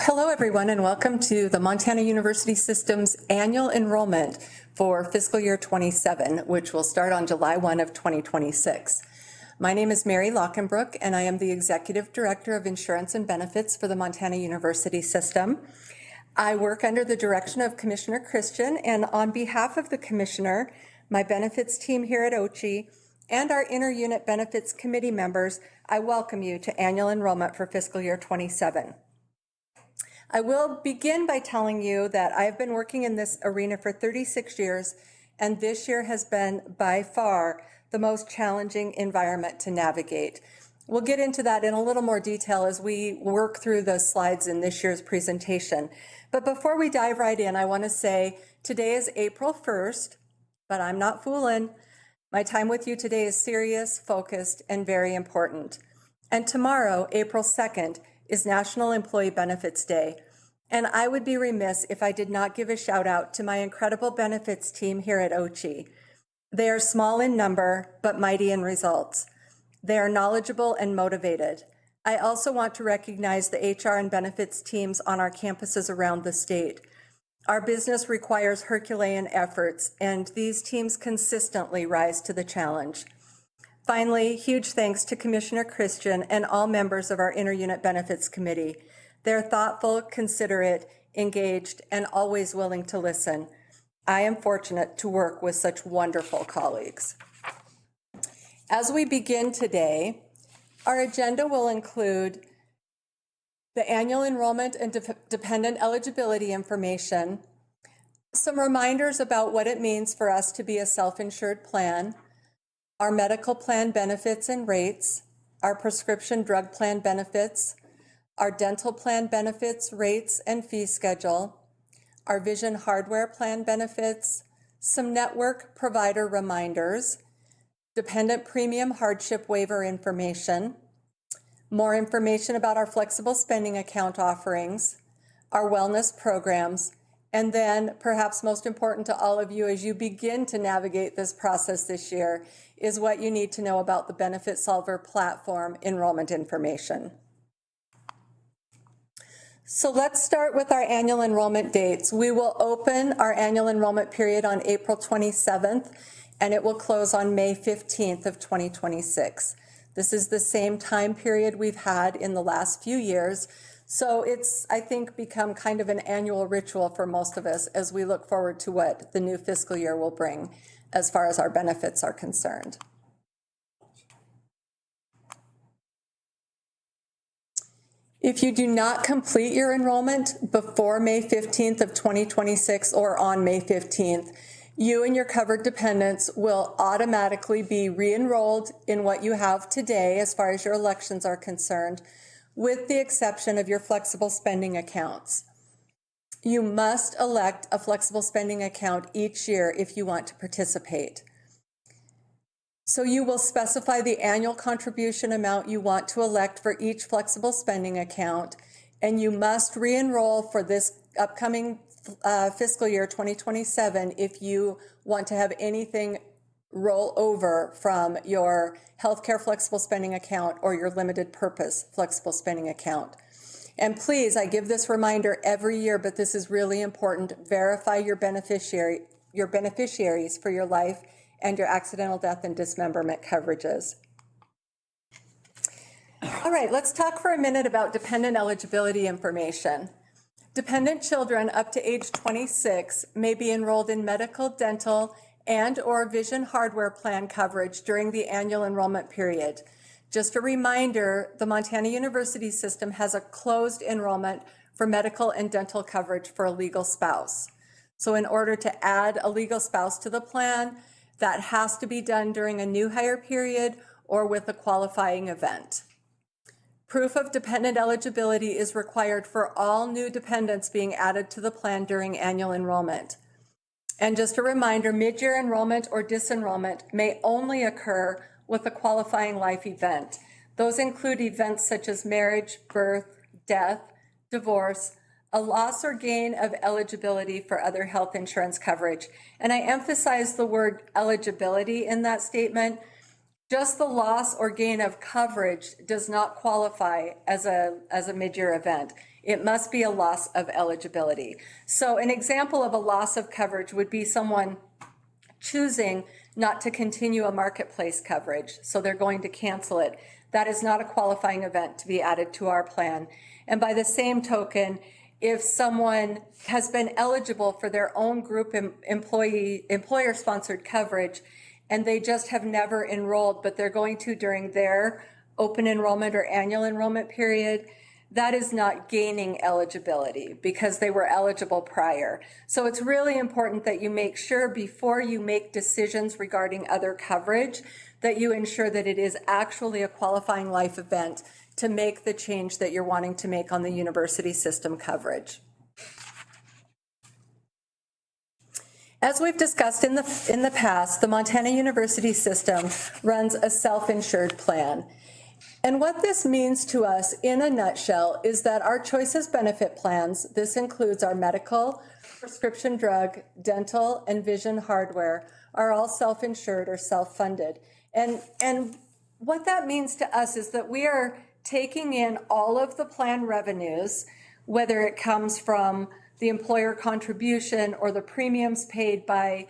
Hello, everyone, and welcome to the Montana University System's annual enrollment for fiscal year 27, which will start on July 1 of 2026. My name is Mary Lockenbrook, and I am the Executive Director of Insurance and Benefits for the Montana University System. I work under the direction of Commissioner Christian, and on behalf of the Commissioner, my benefits team here at OCHI, and our inter-unit benefits committee members, I welcome you to annual enrollment for fiscal year 27. I will begin by telling you that I have been working in this arena for 36 years, and this year has been by far the most challenging environment to navigate. We'll get into that in a little more detail as we work through the slides in this year's presentation. But before we dive right in, I want to say today is April 1st, but I'm not fooling. My time with you today is serious, focused, and very important. And tomorrow, April 2nd, is National Employee Benefits Day. And I would be remiss if I did not give a shout out to my incredible benefits team here at OCHI. They are small in number, but mighty in results. They are knowledgeable and motivated. I also want to recognize the HR and benefits teams on our campuses around the state. Our business requires Herculean efforts, and these teams consistently rise to the challenge. Finally, huge thanks to Commissioner Christian and all members of our Inter-Unit Benefits Committee. They're thoughtful, considerate, engaged, and always willing to listen. I am fortunate to work with such wonderful colleagues. As we begin today, our agenda will include the annual enrollment and dependent eligibility information, some reminders about what it means for us to be a self-insured plan, our medical plan benefits and rates, our prescription drug plan benefits, our dental plan benefits, rates, and fee schedule, our vision hardware plan benefits, some network provider reminders, dependent premium hardship waiver information, more information about our flexible spending account offerings, our wellness programs, and then, perhaps most important to all of you as you begin to navigate this process this year, is what you need to know about the Benefitsolver platform enrollment information. So let's start with our annual enrollment dates. We will open our annual enrollment period on April 27th, and it will close on May 15th of 2026. This is the same time period we've had in the last few years. So it's, I think, become kind of an annual ritual for most of us as we look forward to what the new fiscal year will bring as far as our benefits are concerned. If you do not complete your enrollment before May 15th of 2026 or on May 15th, you and your covered dependents will automatically be re-enrolled in what you have today as far as your elections are concerned, with the exception of your flexible spending accounts. You must elect a flexible spending account each year if you want to participate. So you will specify the annual contribution amount you want to elect for each flexible spending account, and you must re-enroll for this upcoming fiscal year 2027 if you want to have anything roll over from your healthcare flexible spending account or your limited purpose flexible spending account. And please, I give this reminder every year, but this is really important. Verify your beneficiaries for your life and your accidental death and dismemberment coverages. All right, let's talk for a minute about dependent eligibility information. Dependent children up to age 26 may be enrolled in medical, dental, and or vision hardware plan coverage during the annual enrollment period. Just a reminder, the Montana University System has a closed enrollment for medical and dental coverage for a legal spouse. So in order to add a legal spouse to the plan, that has to be done during a new hire period or with a qualifying event. Proof of dependent eligibility is required for all new dependents being added to the plan during annual enrollment. And just a reminder, mid-year enrollment or disenrollment may only occur with a qualifying life event. Those include events such as marriage, birth, death, divorce, a loss or gain of eligibility for other health insurance coverage. And I emphasize the word eligibility in that statement. Just the loss or gain of coverage does not qualify as a mid-year event. it must be a loss of eligibility. So an example of a loss of coverage would be someone choosing not to continue a marketplace coverage, so they're going to cancel it. That is not a qualifying event to be added to our plan. And by the same token, if someone has been eligible for their own group employer-sponsored coverage, and they just have never enrolled, but they're going to during their open enrollment or annual enrollment period, that is not gaining eligibility because they were eligible prior. So it's really important that you make sure before you make decisions regarding other coverage that you ensure that it is actually a qualifying life event to make the change that you're wanting to make on the university system coverage. As we've discussed in the past, the Montana University System runs a self-insured plan. And what this means to us in a nutshell is that our choices benefit plans, this includes our medical, prescription drug, dental, and vision hardware, are all self-insured or self-funded. And what that means to us is that we are taking in all of the plan revenues, whether it comes from the employer contribution or the premiums paid by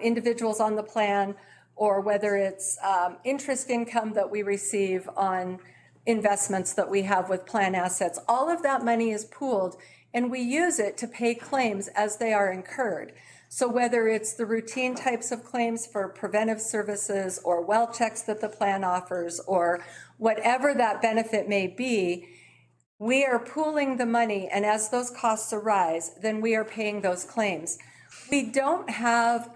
individuals on the plan, or whether it's interest income that we receive on investments that we have with plan assets. All of that money is pooled, and we use it to pay claims as they are incurred. So whether it's the routine types of claims for preventive services or well checks that the plan offers, or whatever that benefit may be, we are pooling the money, and as those costs arise, then we are paying those claims. We don't have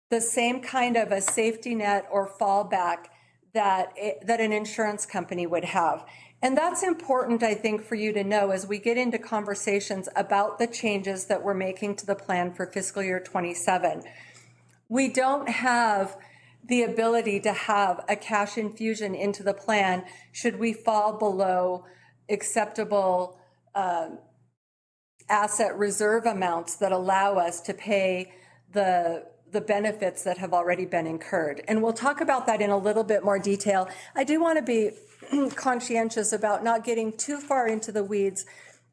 the same kind of a safety net or fallback that an insurance company would have. And that's important, I think, for you to know as we get into conversations about the changes that we're making to the plan for fiscal year 27. We don't have the ability to have a cash infusion into the plan should we fall below acceptable asset reserve amounts that allow us to pay the benefits that have already been incurred. And we'll talk about that in a little bit more detail. I do want to be conscientious about not getting too far into the weeds,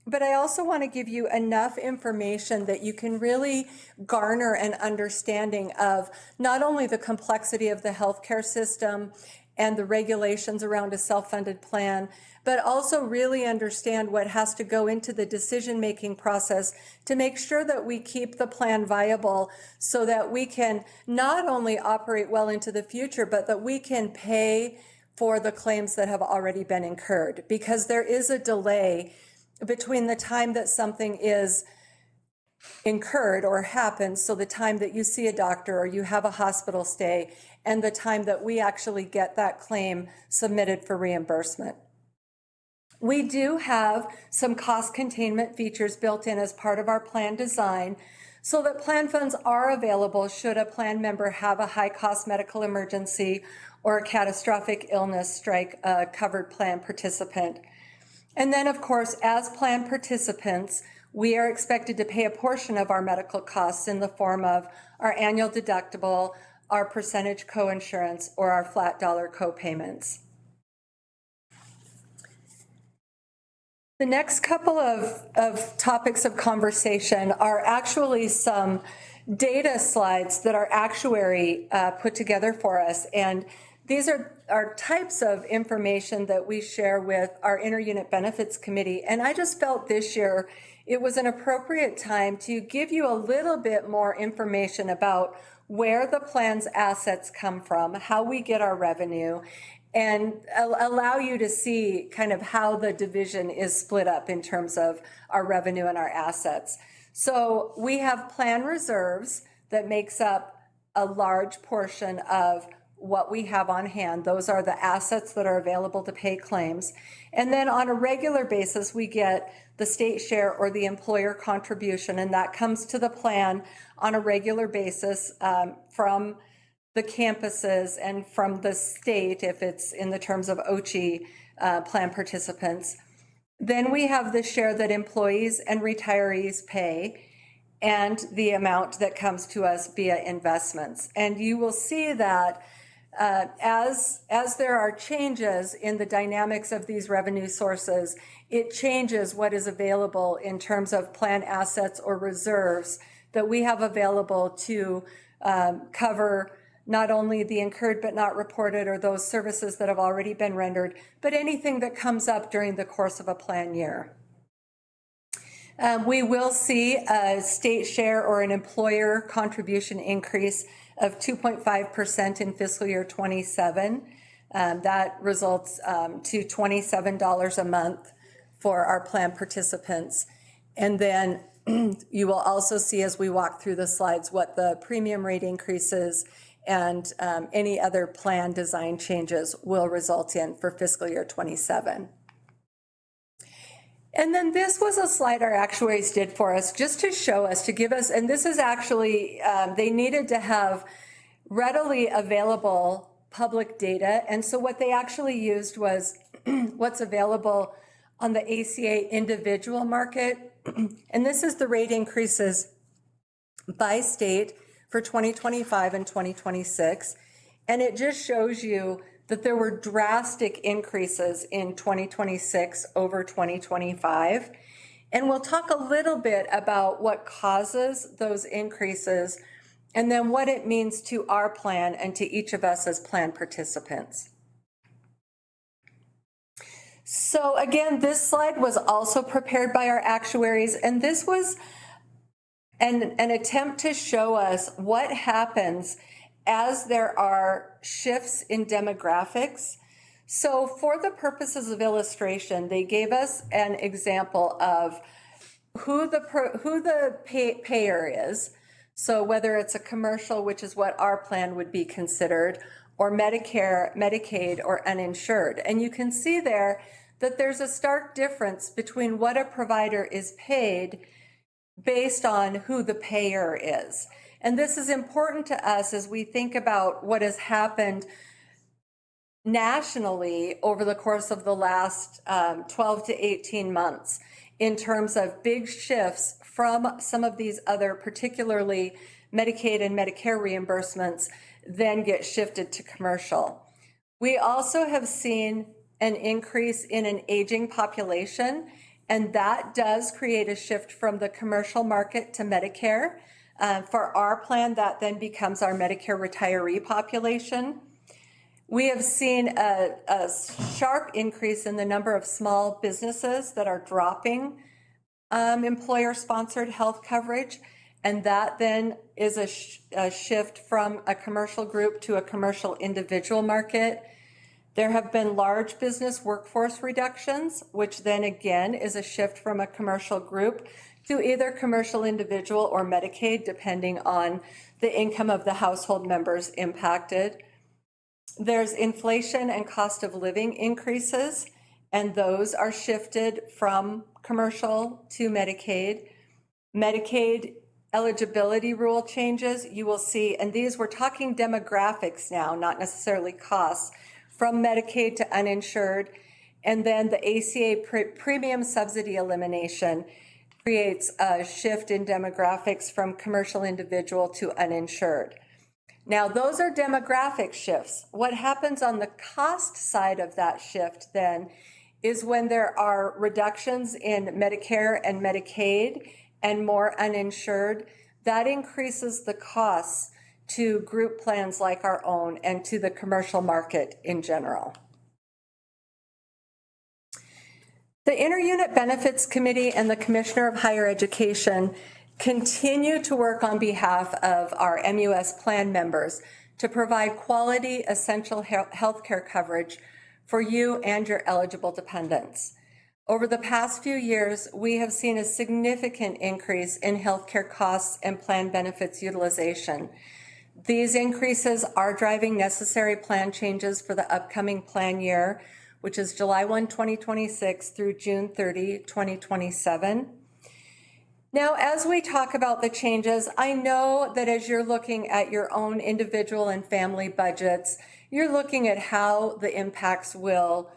but I also want to give you enough information that you can really garner an understanding of not only the complexity of the healthcare system and the regulations around a self-funded plan, but also really understand what has to go into the decision-making process to make sure that we keep the plan viable so that we can not only operate well into the future, but that we can pay for the claims that have already been incurred. Because there is a delay between the time that something is incurred or happens, so the time that you see a doctor or you have a hospital stay, and the time that we actually get that claim submitted for reimbursement. We do have some cost containment features built in as part of our plan design so that plan funds are available should a plan member have a high-cost medical emergency or a catastrophic illness strike a covered plan participant. And then, of course, as plan participants, we are expected to pay a portion of our medical costs in the form of our annual deductible, our percentage coinsurance, or our flat dollar copayments. The next couple of topics of conversation are actually some data slides that our actuary put together for us. And these are types of information that we share with our Inter-Unit Benefits Committee. And I just felt this year it was an appropriate time to give you a little bit more information about where the plan's assets come from, how we get our revenue, and allow you to see kind of how the division is split up in terms of our revenue and our assets. So we have plan reserves that makes up a large portion of what we have on hand. Those are the assets that are available to pay claims. And then on a regular basis, we get the state share or the employer contribution, and that comes to the plan on a regular basis from the campuses and from the state, if it's in the terms of OCHI plan participants. Then we have the share that employees and retirees pay and the amount that comes to us via investments. And you will see that as there are changes in the dynamics of these revenue sources, it changes what is available in terms of plan assets or reserves that we have available to cover not only the incurred but not reported or those services that have already been rendered, but anything that comes up during the course of a plan year. We will see a state share or an employer contribution increase of 2.5% in fiscal year 27. That results to $27 a month for our plan participants. And then you will also see as we walk through the slides what the premium rate increases and any other plan design changes will result in for fiscal year 27. And then this was a slide our actuaries did for us just to show us, to give us, and this is actually, they needed to have readily available public data. And so what they actually used was what's available on the ACA individual market. And this is the rate increases by state for 2025 and 2026. And it just shows you that there were drastic increases in 2026 over 2025. And we'll talk a little bit about what causes those increases and then what it means to our plan and to each of us as plan participants. So again, this slide was also prepared by our actuaries, and this was an attempt to show us what happens as there are shifts in demographics. So for the purposes of illustration, they gave us an example of who the payer is. So whether it's a commercial, which is what our plan would be considered, or Medicare, Medicaid, or uninsured. And you can see there that there's a stark difference between what a provider is paid based on who the payer is. And this is important to us as we think about what has happened nationally over the course of the last 12 to 18 months in terms of big shifts from some of these other, particularly Medicaid and Medicare reimbursements, then get shifted to commercial. We also have seen an increase in an aging population, and that does create a shift from the commercial market to Medicare. For our plan, that then becomes our Medicare retiree population. We have seen a sharp increase in the number of small businesses that are dropping employer-sponsored health coverage, and that then is a shift from a commercial group to a commercial individual market. There have been large business workforce reductions, which then again is a shift from a commercial group to either commercial individual or Medicaid, depending on the income of the household members impacted. There's inflation and cost of living increases, and those are shifted from commercial to Medicaid. Medicaid eligibility rule changes, you will see, and these we're talking demographics now, not necessarily costs, from Medicaid to uninsured. And then the ACA premium subsidy elimination creates a shift in demographics from commercial individual to uninsured. Now, those are demographic shifts. What happens on the cost side of that shift then is when there are reductions in Medicare and Medicaid and more uninsured, that increases the costs to group plans like our own and to the commercial market in general. The Inter-Unit Benefits Committee and the Commissioner of Higher Education continue to work on behalf of our MUS plan members to provide quality, essential health care coverage for you and your eligible dependents. Over the past few years, we have seen a significant increase in healthcare costs and plan benefits utilization. These increases are driving necessary plan changes for the upcoming plan year, which is July 1, 2026 through June 30, 2027. Now, as we talk about the changes, I know that as you're looking at your own individual and family budgets, you're looking at how the impacts will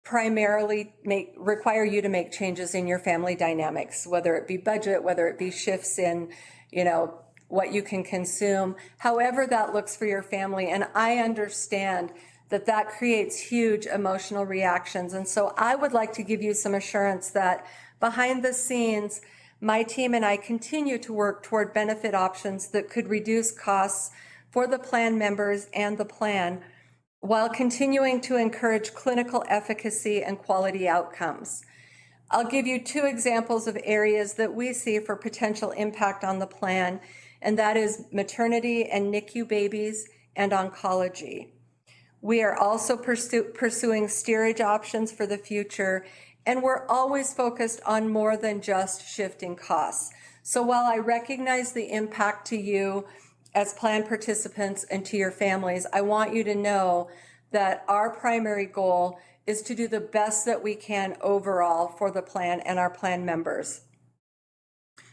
primarily require you to make changes in your family dynamics, whether it be budget, whether it be shifts in, what you can consume, however that looks for your family. And I understand that that creates huge emotional reactions. And so I would like to give you some assurance that behind the scenes, my team and I continue to work toward benefit options that could reduce costs for the plan members and the plan, while continuing to encourage clinical efficacy and quality outcomes. I'll give you two examples of areas that we see for potential impact on the plan, and that is maternity and NICU babies and oncology. We are also pursuing steerage options for the future, and we're always focused on more than just shifting costs. So while I recognize the impact to you as plan participants and to your families, I want you to know that our primary goal is to do the best that we can overall for the plan and our plan members.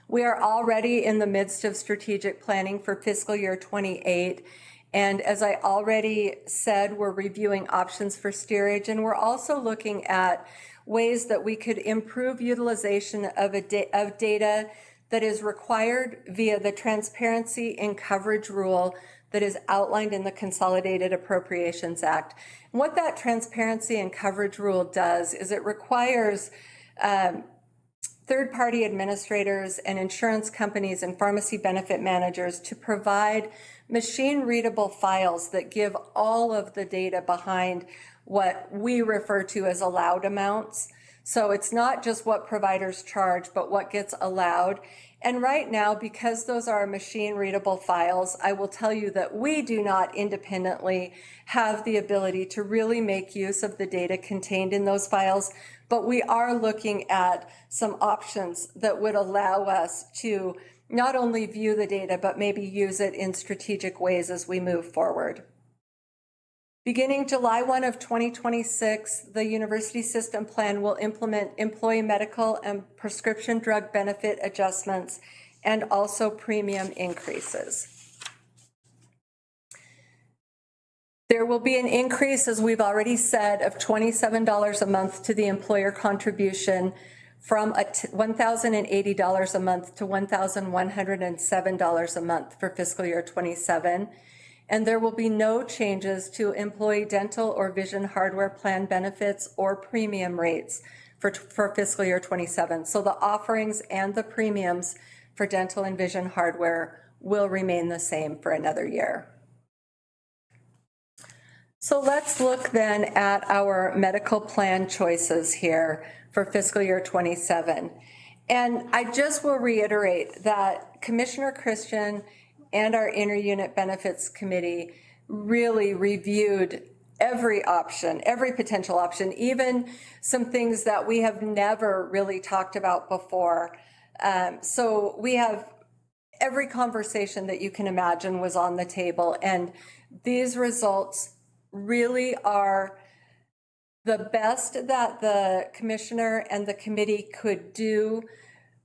We are already in the midst of strategic planning for fiscal year 28. And as I already said, we're reviewing options for steerage, and we're also looking at ways that we could improve utilization of data that is required via the transparency and coverage rule that is outlined in the Consolidated Appropriations Act. And what that transparency and coverage rule does is it requires third-party administrators and insurance companies and pharmacy benefit managers to provide machine-readable files that give all of the data behind what we refer to as allowed amounts. So it's not just what providers charge, but what gets allowed. And right now, because those are machine-readable files, I will tell you that we do not independently have the ability to really make use of the data contained in those files, but we are looking at some options that would allow us to not only view the data, but maybe use it in strategic ways as we move forward. Beginning July 1 of 2026, the University System Plan will implement employee medical and prescription drug benefit adjustments and also premium increases. There will be an increase, as we've already said, of $27 a month to the employer contribution, from $1,080 a month to $1,107 a month for fiscal year 27. And there will be no changes to employee dental or vision hardware plan benefits or premium rates for fiscal year 27. So the offerings and the premiums for dental and vision hardware will remain the same for another year. So let's look then at our medical plan choices here for fiscal year 27. And I just will reiterate that Commissioner Christian and our Inter-Unit Benefits Committee really reviewed every option, every potential option, even some things that we have never really talked about before. So we have every conversation that you can imagine was on the table, and these results really are the best that the commissioner and the committee could do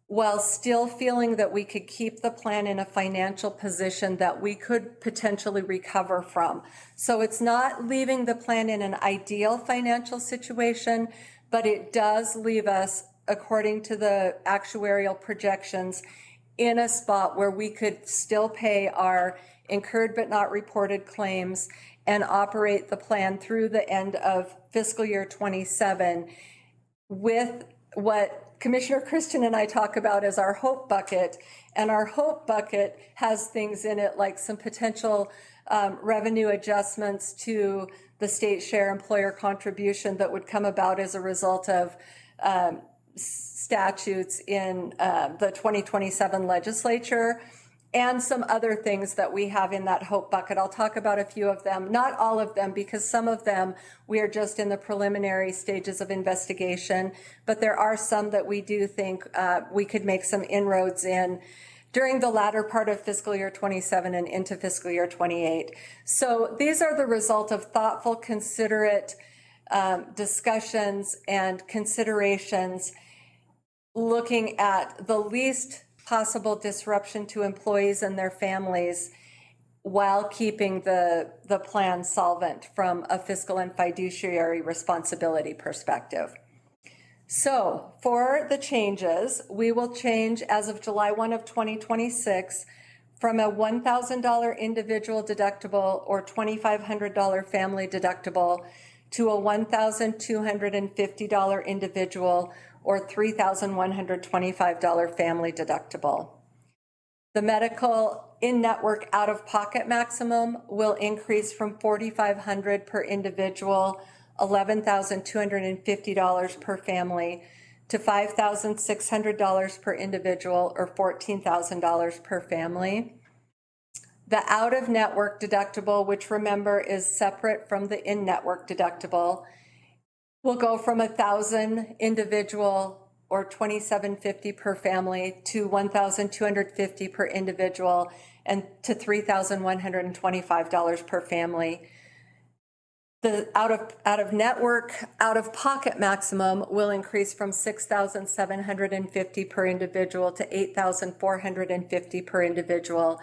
while still feeling that we could keep the plan in a financial position that we could potentially recover from. So it's not leaving the plan in an ideal financial situation, but it does leave us, according to the actuarial projections, in a spot where we could still pay our incurred but not reported claims and operate the plan through the end of fiscal year 27 with what Commissioner Christian and I talk about as our hope bucket. And our hope bucket has things in it like some potential revenue adjustments to the state share employer contribution that would come about as a result of statutes in the 2027 legislature, and some other things that we have in that hope bucket. I'll talk about a few of them, not all of them, because some of them we are just in the preliminary stages of investigation, but there are some that we do think we could make some inroads in during the latter part of fiscal year 27 and into fiscal year 28. So these are the result of thoughtful, considerate discussions and considerations, looking at the least possible disruption to employees and their families while keeping the plan solvent from a fiscal and fiduciary responsibility perspective. So for the changes, we will change as of July 1 of 2026 from a $1,000 individual deductible or $2,500 family deductible to a $1,250 individual or $3,125 family deductible. The medical in-network out-of-pocket maximum will increase from $4,500 per individual, $11,250 per family, to $5,600 per individual or $14,000 per family. The out-of-network deductible, which remember is separate from the in-network deductible, will go from $1,000 individual or $2,750 per family to $1,250 per individual and to $3,125 per family. The out-of-network, out-of-pocket maximum will increase from $6,750 per individual to $8,450 per individual,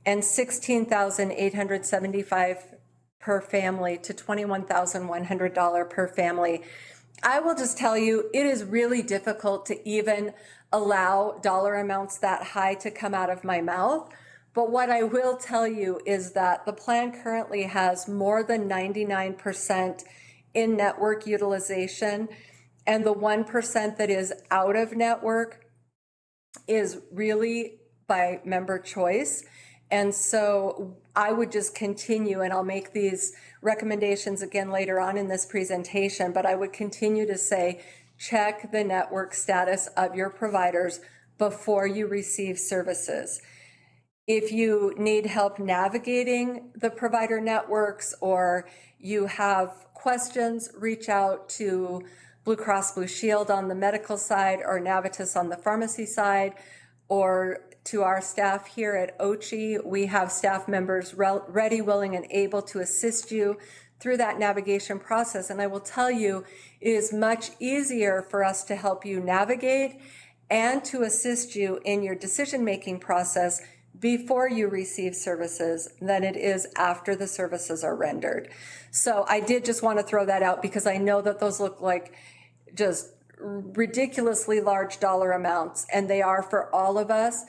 and $16,875 per family to $21,100 per family. I will just tell you, it is really difficult to even allow dollar amounts that high to come out of my mouth. But what I will tell you is that the plan currently has more than 99% in-network utilization, and the 1% that is out of network is really by member choice. And so I would just continue, and I'll make these recommendations again later on in this presentation, but I would continue to say, check the network status of your providers before you receive services. If you need help navigating the provider networks or you have questions, reach out to Blue Cross Blue Shield on the medical side or Navitas on the pharmacy side, or to our staff here at OCHI. We have staff members ready, willing, and able to assist you through that navigation process. And I will tell you, it is much easier for us to help you navigate and to assist you in your decision-making process before you receive services than it is after the services are rendered. So I did just want to throw that out because I know that those look like just ridiculously large dollar amounts, and they are for all of us,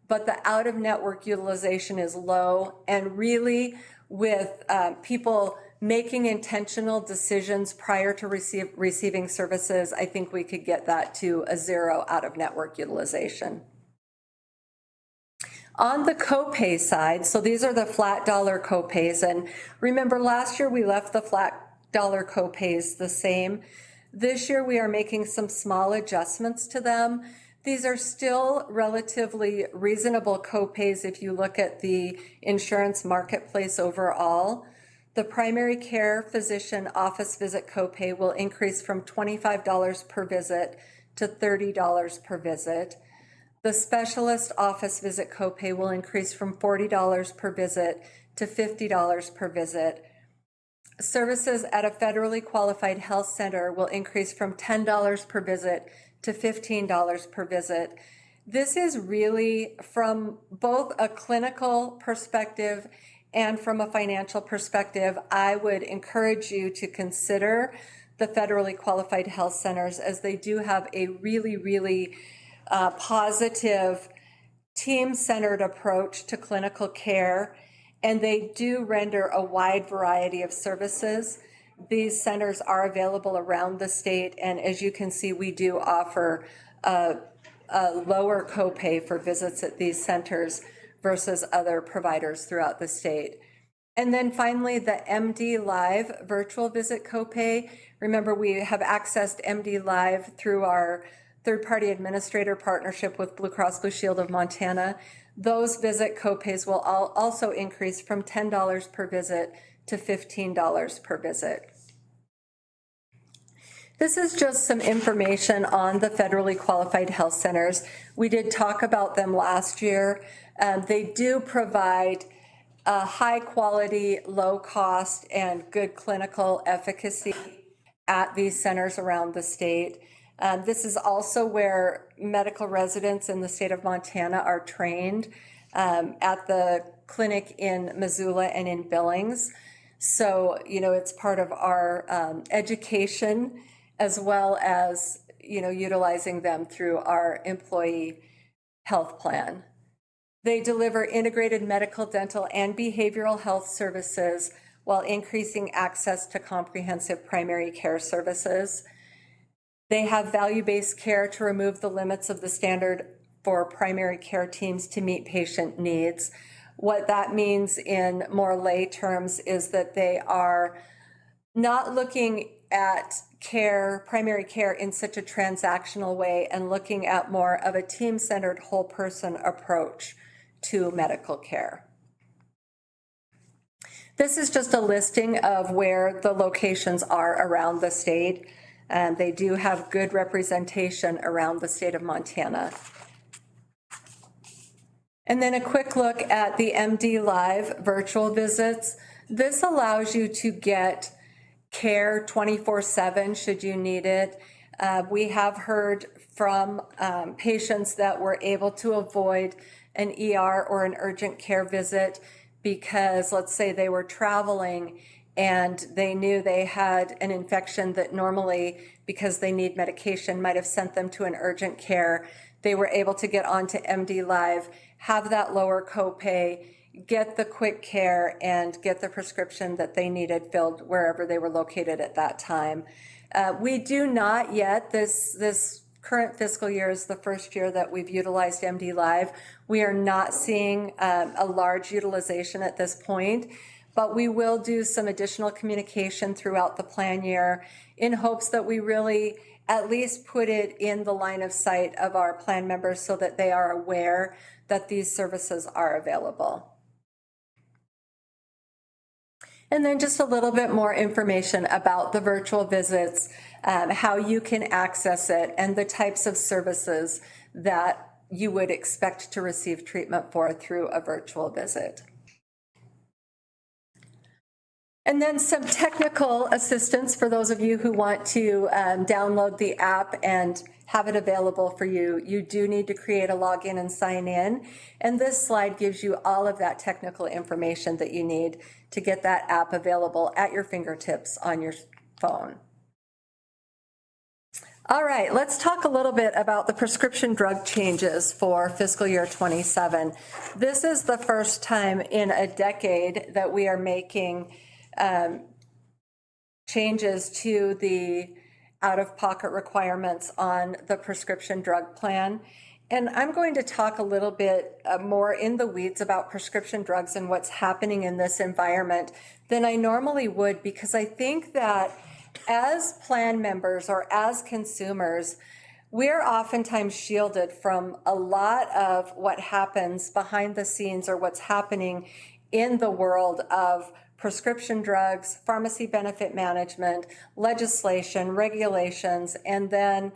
but the out-of-network utilization is low, and really with people making intentional decisions prior to receiving services, I think we could get that to a zero out-of-network utilization. On the copay side, so these are the flat dollar copays, and remember last year we left the flat dollar copays the same. This year we are making some small adjustments to them. These are still relatively reasonable copays if you look at the insurance marketplace overall. The primary care physician office visit copay will increase from $25 per visit to $30 per visit. The specialist office visit copay will increase from $40 per visit to $50 per visit. Services at a federally qualified health center will increase from $10 per visit to $15 per visit. This is really from both a clinical perspective and from a financial perspective. I would encourage you to consider the federally qualified health centers, as they do have a really positive team-centered approach to clinical care, and they do render a wide variety of services. These centers are available around the state, and as you can see, we do offer a lower copay for visits at these centers versus other providers throughout the state. And then finally, the MD Live virtual visit copay. Remember, we have accessed MD Live through our third-party administrator partnership with Blue Cross Blue Shield of Montana. Those visit copays will also increase from $10 per visit to $15 per visit. This is just some information on the federally qualified health centers. We did talk about them last year. They do provide high quality, low cost, and good clinical efficacy at these centers around the state. This is also where medical residents in the state of Montana are trained at the clinic in Missoula and in Billings. So, it's part of our education, as well as, utilizing them through our employee health plan. They deliver integrated medical, dental, and behavioral health services while increasing access to comprehensive primary care services. They have value-based care to remove the limits of the standard for primary care teams to meet patient needs. What that means in more lay terms is that they are not looking at primary care in such a transactional way and looking at more of a team-centered whole person approach to medical care. This is just a listing of where the locations are around the state, and they do have good representation around the state of Montana. And then a quick look at the MD Live virtual visits. This allows you to get care 24/7 should you need it. We have heard from patients that were able to avoid an ER or an urgent care visit because, let's say, they were traveling and they knew they had an infection that normally, because they need medication, might have sent them to an urgent care. They were able to get onto MD Live, have that lower copay, get the quick care, and get the prescription that they needed filled wherever they were located at that time. We do not yet, this current fiscal year is the first year that we've utilized MD Live. We are not seeing a large utilization at this point, but we will do some additional communication throughout the plan year in hopes that we really at least put it in the line of sight of our plan members so that they are aware that these services are available. And then just a little bit more information about the virtual visits, how you can access it, and the types of services that you would expect to receive treatment for through a virtual visit. And then some technical assistance for those of you who want to download the app and have it available for you. You do need to create a login and sign in. And this slide gives you all of that technical information that you need to get that app available at your fingertips on your phone. All right, let's talk a little bit about the prescription drug changes for fiscal year 27. This is the first time in a decade that we are making changes to the out-of-pocket requirements on the prescription drug plan. And I'm going to talk a little bit more in the weeds about prescription drugs and what's happening in this environment than I normally would, because I think that as plan members or as consumers, we're oftentimes shielded from a lot of what happens behind the scenes or what's happening in the world of prescription drugs, pharmacy benefit management, legislation, regulations, and then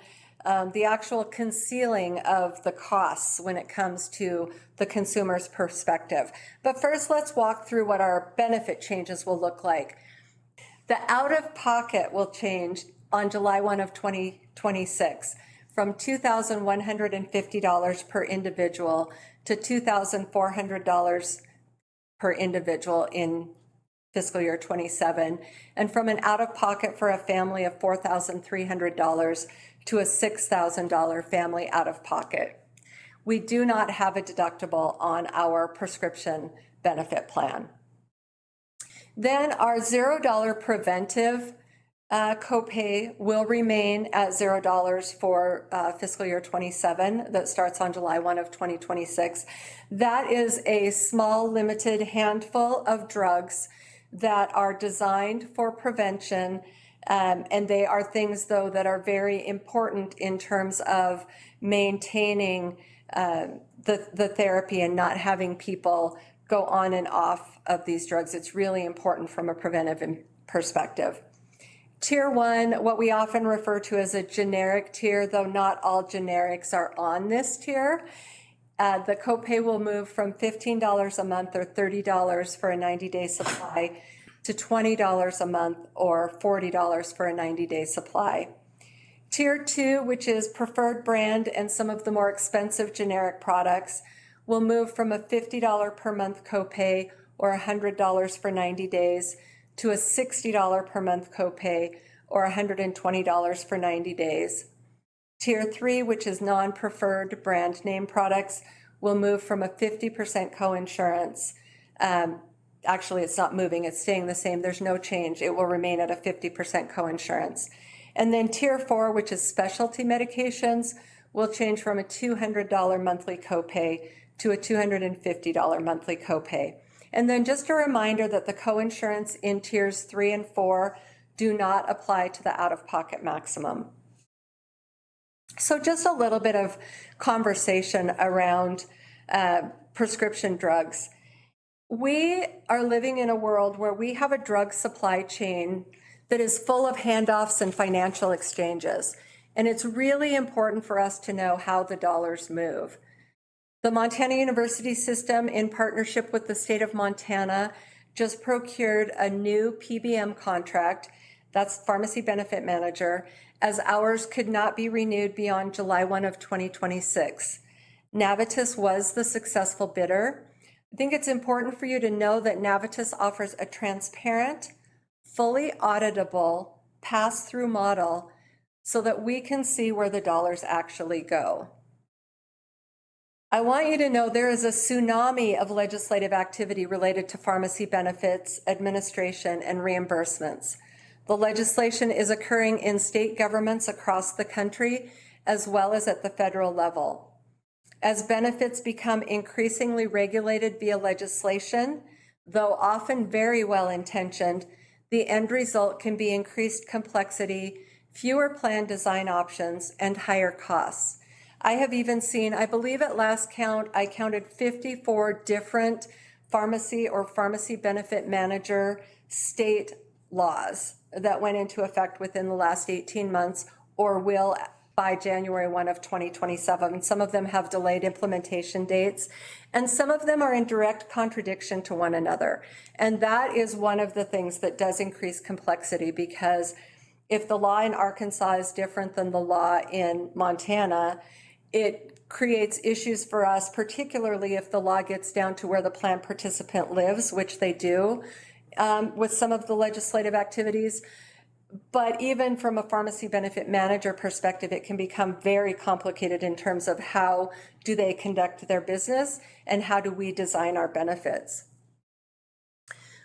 the actual concealing of the costs when it comes to the consumer's perspective. But first, let's walk through what our benefit changes will look like. The out-of-pocket will change on July 1 of 2026 from $2,150 per individual to $2,400 per individual in fiscal year 27, and from an out-of-pocket for a family of $4,300 to a $6,000 family out-of-pocket. We do not have a deductible on our prescription benefit plan. Then our $0 preventive copay will remain at $0 for fiscal year 27 that starts on July 1 of 2026. That is a small limited handful of drugs that are designed for prevention, and they are things, though, that are very important in terms of maintaining the therapy and not having people go on and off of these drugs. It's really important from a preventive perspective. Tier 1, what we often refer to as a generic tier, though not all generics are on this tier. The copay will move from $15 a month or $30 for a 90-day supply to $20 a month or $40 for a 90-day supply. Tier 2, which is preferred brand and some of the more expensive generic products, will move from a $50 per month copay or $100 for 90 days to a $60 per month copay or $120 for 90 days. Tier 3, which is non-preferred brand name products, will move from a 50% coinsurance. Actually, it's not moving, it's staying the same. There's no change. It will remain at a 50% coinsurance. And then Tier 4, which is specialty medications, will change from a $200 monthly copay to a $250 monthly copay. And then just a reminder that the coinsurance in Tiers 3 and 4 do not apply to the out-of-pocket maximum. So just a little bit of conversation around prescription drugs. We are living in a world where we have a drug supply chain that is full of handoffs and financial exchanges. And it's really important for us to know how the dollars move. The Montana University System, in partnership with the state of Montana, just procured a new PBM contract, that's Pharmacy Benefit Manager, as ours could not be renewed beyond July 1 of 2026. Navitus was the successful bidder. I think it's important for you to know that Navitus offers a transparent, fully auditable pass-through model so that we can see where the dollars actually go. I want you to know there is a tsunami of legislative activity related to pharmacy benefits, administration, and reimbursements. The legislation is occurring in state governments across the country, as well as at the federal level. As benefits become increasingly regulated via legislation, though often very well-intentioned, the end result can be increased complexity, fewer plan design options, and higher costs. I have even seen, I believe at last count, I counted 54 different pharmacy or pharmacy benefit manager state laws that went into effect within the last 18 months or will by January 1 of 2027. Some of them have delayed implementation dates, and some of them are in direct contradiction to one another. And that is one of the things that does increase complexity, because if the law in Arkansas is different than the law in Montana, it creates issues for us, particularly if the law gets down to where the plan participant lives, which they do with some of the legislative activities. But even from a pharmacy benefit manager perspective, it can become very complicated in terms of how do they conduct their business and how do we design our benefits.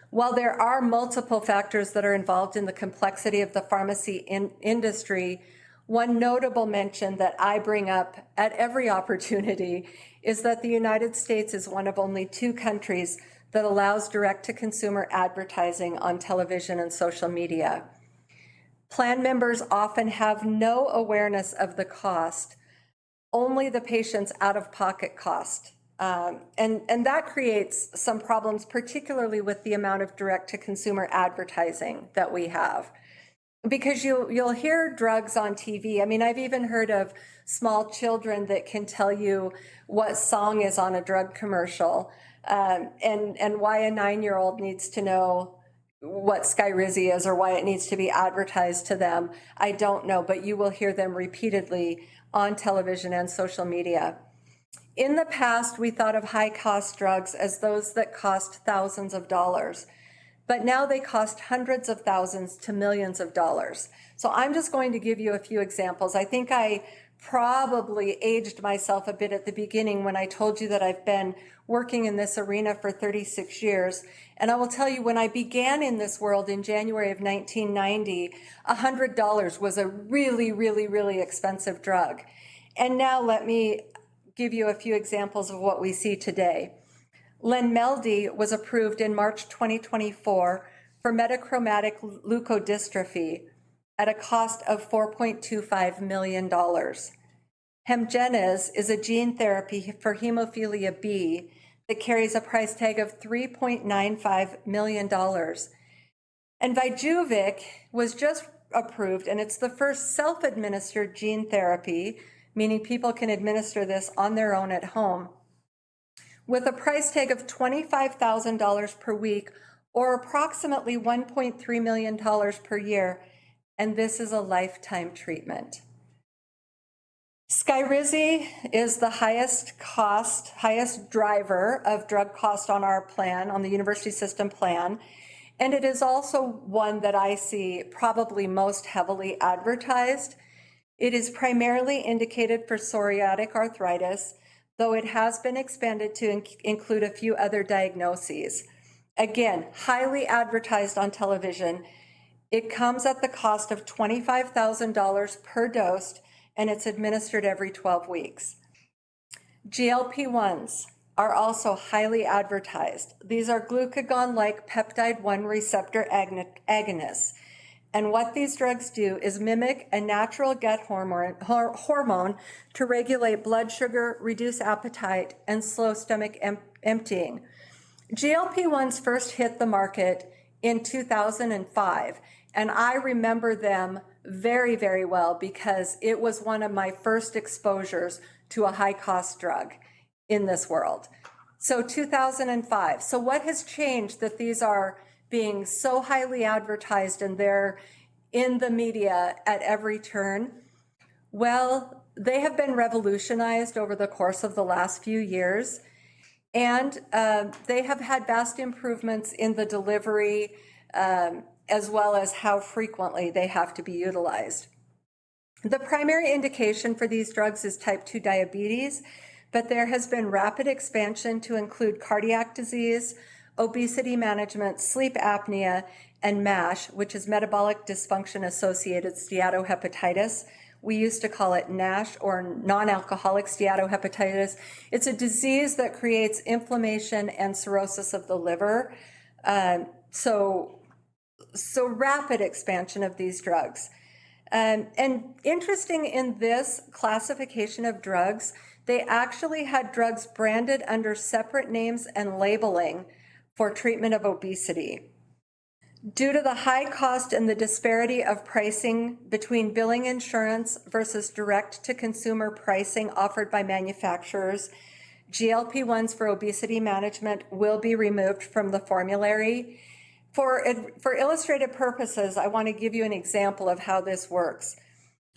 While there are multiple factors that are involved in the complexity of the pharmacy industry, one notable mention that I bring up at every opportunity is that the United States is one of only 2 countries that allows direct-to-consumer advertising on television and social media. Plan members often have no awareness of the cost, only the patient's out-of-pocket cost. And that creates some problems, particularly with the amount of direct-to-consumer advertising that we have. Because you'll hear drugs on TV. I mean, I've even heard of small children that can tell you what song is on a drug commercial, and why a 9-year-old needs to know what Skyrizi is or why it needs to be advertised to them. I don't know, but you will hear them repeatedly on television and social media. In the past, we thought of high-cost drugs as those that cost thousands of dollars, but now they cost hundreds of thousands to millions of dollars. So I'm just going to give you a few examples. I think I probably aged myself a bit at the beginning when I told you that I've been working in this arena for 36 years. And I will tell you, when I began in this world in January of 1990, $100 was a really, really, really expensive drug. And now let me give you a few examples of what we see today. Lenmeldy was approved in March 2024 for metachromatic leukodystrophy at a cost of $4.25 million. Hemgenez is a gene therapy for hemophilia B that carries a price tag of $3.95 million. And Vyjuvik was just approved, and it's the first self-administered gene therapy, meaning people can administer this on their own at home, with a price tag of $25,000 per week, or approximately $1.3 million per year, and this is a lifetime treatment. Skyrizi is the highest driver of drug cost on our plan, on the university system plan, and it is also one that I see probably most heavily advertised. It is primarily indicated for psoriatic arthritis, though it has been expanded to include a few other diagnoses. Again, highly advertised on television. It comes at the cost of $25,000 per dose, and it's administered every 12 weeks. GLP-1s are also highly advertised. These are glucagon-like peptide-1 receptor agonists. And what these drugs do is mimic a natural gut hormone to regulate blood sugar, reduce appetite, and slow stomach emptying. GLP-1s first hit the market in 2005, and I remember them very, very well because it was one of my first exposures to a high-cost drug in this world. So 2005. So what has changed that these are being so highly advertised and they're in the media at every turn? Well, they have been revolutionized over the course of the last few years, and they have had vast improvements in the delivery as well as how frequently they have to be utilized. The primary indication for these drugs is type 2 diabetes, but there has been rapid expansion to include cardiac disease, obesity management, sleep apnea, and MASH, which is metabolic dysfunction-associated steatohepatitis. We used to call it NASH, or non-alcoholic steatohepatitis. It's a disease that creates inflammation and cirrhosis of the liver. So rapid expansion of these drugs. And interesting in this classification of drugs, they actually had drugs branded under separate names and labeling for treatment of obesity. Due to the high cost and the disparity of pricing between billing insurance versus direct-to-consumer pricing offered by manufacturers, GLP-1s for obesity management will be removed from the formulary. For illustrative purposes, I want to give you an example of how this works.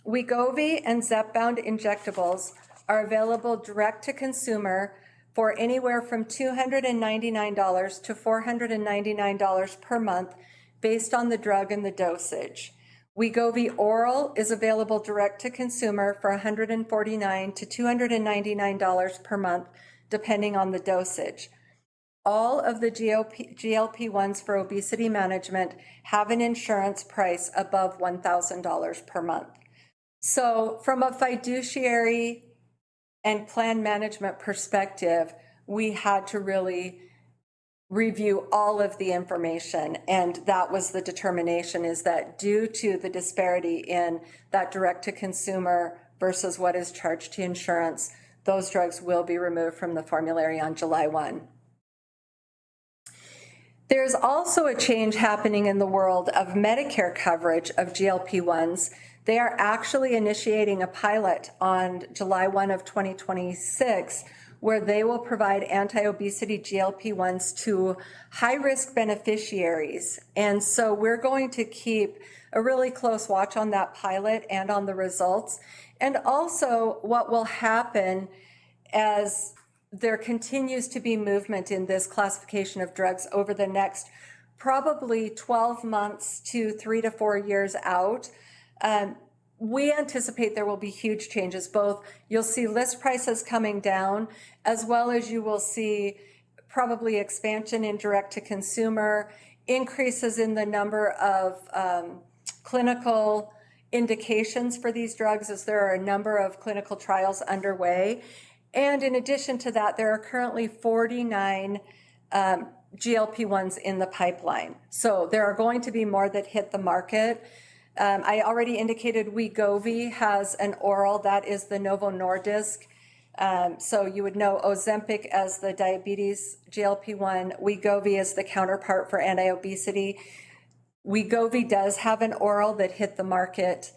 Wegovy and Zepbound injectables are available direct-to-consumer for anywhere from $299 to $499 per month based on the drug and the dosage. Wegovy oral is available direct-to-consumer for $149 to $299 per month, depending on the dosage. All of the GLP-1s for obesity management have an insurance price above $1,000 per month. So from a fiduciary and plan management perspective, we had to really review all of the information, and that was the determination, is that due to the disparity in that direct-to-consumer versus what is charged to insurance, those drugs will be removed from the formulary on July 1. There's also a change happening in the world of Medicare coverage of GLP-1s. They are actually initiating a pilot on July 1 of 2026 where they will provide anti-obesity GLP-1s to high-risk beneficiaries. And so we're going to keep a really close watch on that pilot and on the results. And also what will happen as there continues to be movement in this classification of drugs over the next probably 12 months to 3 to 4 years out. We anticipate there will be huge changes. Both you'll see list prices coming down, as well as you will see probably expansion in direct-to-consumer, increases in the number of clinical indications for these drugs, as there are a number of clinical trials underway. And in addition to that, there are currently 49 GLP-1s in the pipeline. So there are going to be more that hit the market. I already indicated Wegovy has an oral, that is the Novo Nordisk. So you would know Ozempic as the diabetes GLP-1. Wegovy is the counterpart for anti-obesity. Wegovy does have an oral that hit the market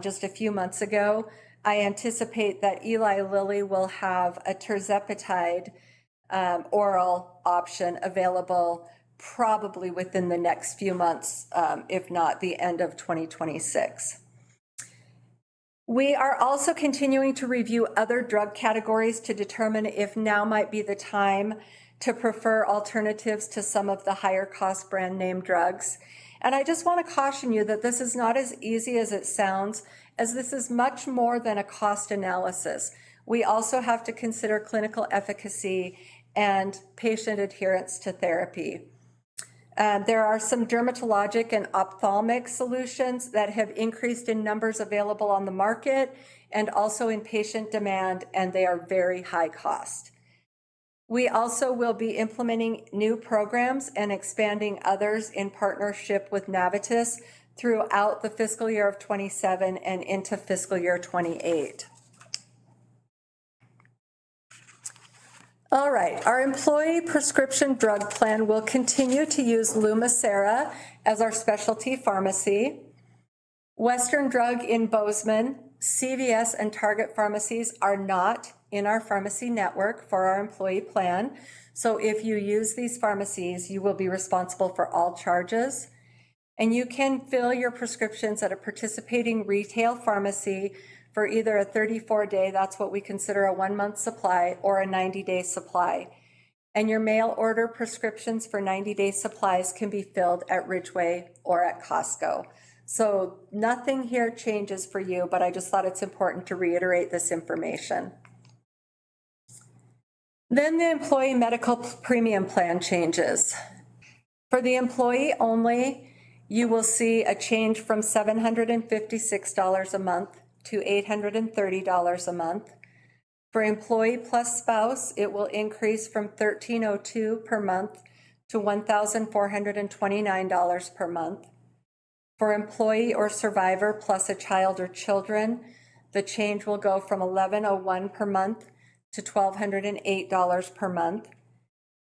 just a few months ago. I anticipate that Eli Lilly will have a tirzepatide oral option available probably within the next few months, if not the end of 2026. We are also continuing to review other drug categories to determine if now might be the time to prefer alternatives to some of the higher cost brand name drugs. And I just want to caution you that this is not as easy as it sounds, as this is much more than a cost analysis. We also have to consider clinical efficacy and patient adherence to therapy. There are some dermatologic and ophthalmic solutions that have increased in numbers available on the market and also in patient demand, and they are very high cost. We also will be implementing new programs and expanding others in partnership with Navitus throughout the fiscal year of 27 and into fiscal year 28. All right, our employee prescription drug plan will continue to use Lumacera as our specialty pharmacy. Western Drug in Bozeman, CVS, and Target pharmacies are not in our pharmacy network for our employee plan. So if you use these pharmacies, you will be responsible for all charges. And you can fill your prescriptions at a participating retail pharmacy for either a 34-day, that's what we consider a 1-month supply, or a 90-day supply. And your mail order prescriptions for 90-day supplies can be filled at Ridgeway or at Costco. So nothing here changes for you, but I just thought it's important to reiterate this information. Then the employee medical premium plan changes. For the employee only, you will see a change from $756 a month to $830 a month. For employee plus spouse, it will increase from $1,302 per month to $1,429 per month. For employee or survivor plus a child or children, the change will go from $1,101 per month to $1,208 per month.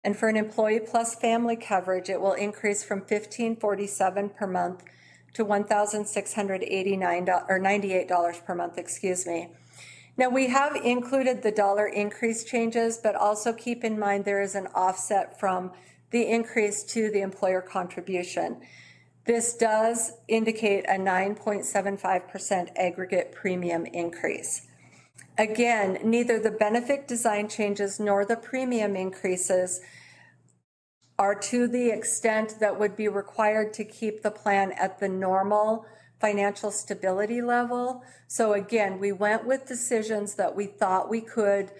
And for an employee plus family coverage, it will increase from $1,547 per month to $1,698 per month, Now we have included the dollar increase changes, but also keep in mind there is an offset from the increase to the employer contribution. This does indicate a 9.75% aggregate premium increase. Again, neither the benefit design changes nor the premium increases are to the extent that would be required to keep the plan at the normal financial stability level. So again, we went with decisions that we thought we could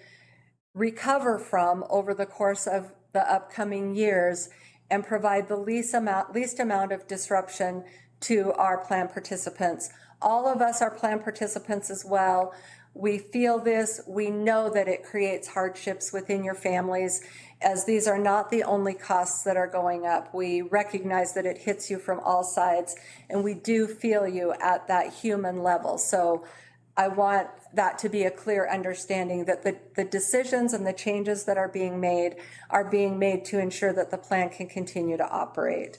recover from over the course of the upcoming years and provide the least amount of disruption to our plan participants. All of us are plan participants as well. We feel this, we know that it creates hardships within your families, as these are not the only costs that are going up. We recognize that it hits you from all sides, and we do feel you at that human level. So I want that to be a clear understanding that the decisions and the changes that are being made to ensure that the plan can continue to operate.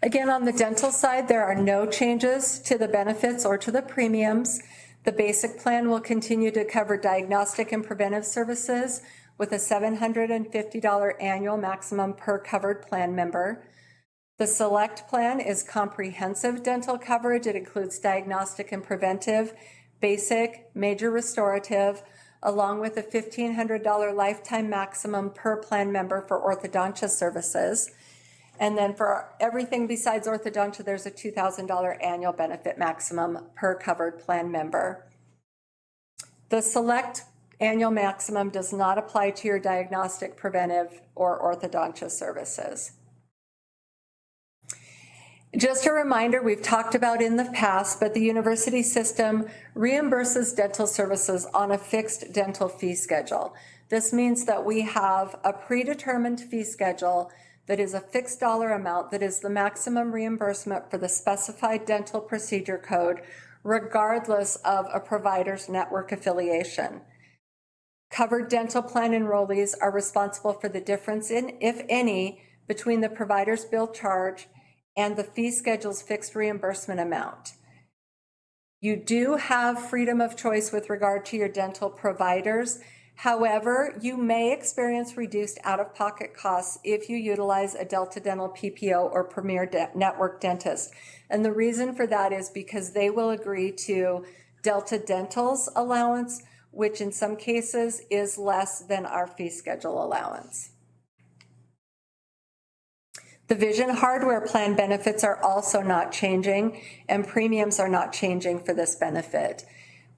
Again, on the dental side, there are no changes to the benefits or to the premiums. The basic plan will continue to cover diagnostic and preventive services with a $750 annual maximum per covered plan member. The select plan is comprehensive dental coverage. It includes diagnostic and preventive, basic, major restorative, along with a $1,500 lifetime maximum per plan member for orthodontia services. And then for everything besides orthodontia, there's a $2,000 annual benefit maximum per covered plan member. The select annual maximum does not apply to your diagnostic, preventive, or orthodontia services. Just a reminder, we've talked about in the past, but the university system reimburses dental services on a fixed dental fee schedule. This means that we have a predetermined fee schedule that is a fixed dollar amount that is the maximum reimbursement for the specified dental procedure code, regardless of a provider's network affiliation. Covered dental plan enrollees are responsible for the difference in, if any, between the provider's bill charge and the fee schedule's fixed reimbursement amount. You do have freedom of choice with regard to your dental providers. However, you may experience reduced out-of-pocket costs if you utilize a Delta Dental PPO or Premier Network dentist. And the reason for that is because they will agree to Delta Dental's allowance, which in some cases is less than our fee schedule allowance. The vision hardware plan benefits are also not changing, and premiums are not changing for this benefit.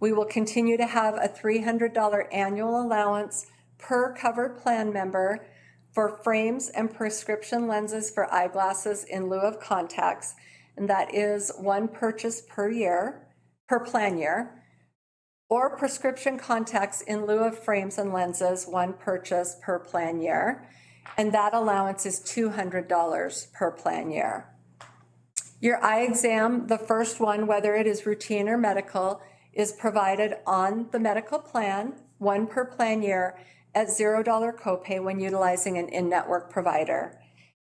We will continue to have a $300 annual allowance per covered plan member for frames and prescription lenses for eyeglasses in lieu of contacts, and that is one purchase per year, per plan year, or prescription contacts in lieu of frames and lenses, one purchase per plan year, and that allowance is $200 per plan year. Your eye exam, the first one, whether it is routine or medical, is provided on the medical plan, one per plan year, at $0 copay when utilizing an in-network provider.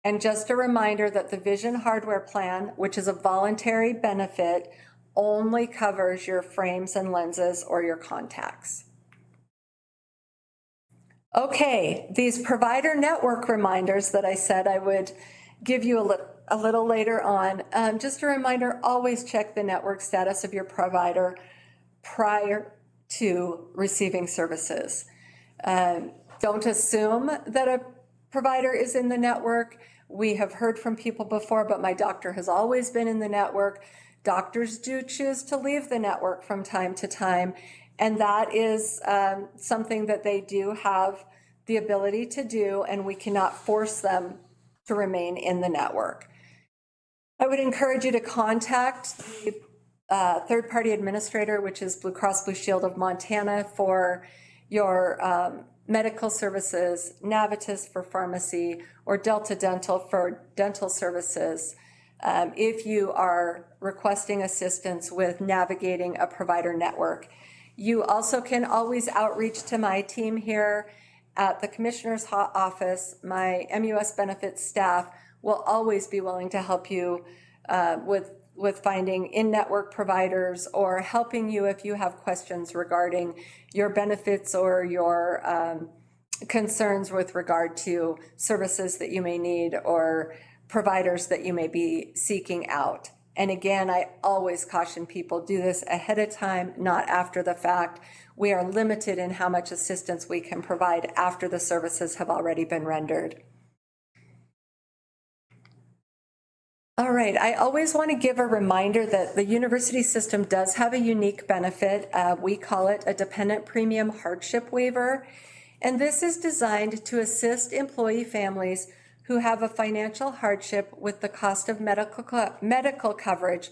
And just a reminder that the vision hardware plan, which is a voluntary benefit, only covers your frames and lenses or your contacts. Okay, these provider network reminders that I said I would give you a little later on. Just a reminder, always check the network status of your provider prior to receiving services. Don't assume that a provider is in the network. We have heard from people before, but my doctor has always been in the network. Doctors do choose to leave the network from time to time, and that is something that they do have the ability to do, and we cannot force them to remain in the network. I would encourage you to contact the third-party administrator, which is Blue Cross Blue Shield of Montana, for your medical services, Navitus for pharmacy, or Delta Dental for dental services, if you are requesting assistance with navigating a provider network. You also can always outreach to my team here at the Commissioner's office. My MUS benefits staff will always be willing to help you with finding in-network providers or helping you if you have questions regarding your benefits or your concerns with regard to services that you may need or providers that you may be seeking out. And again, I always caution people, do this ahead of time, not after the fact. We are limited in how much assistance we can provide after the services have already been rendered. All right, I always want to give a reminder that the university system does have a unique benefit. We call it a dependent premium hardship waiver. And this is designed to assist employee families who have a financial hardship with the cost of medical coverage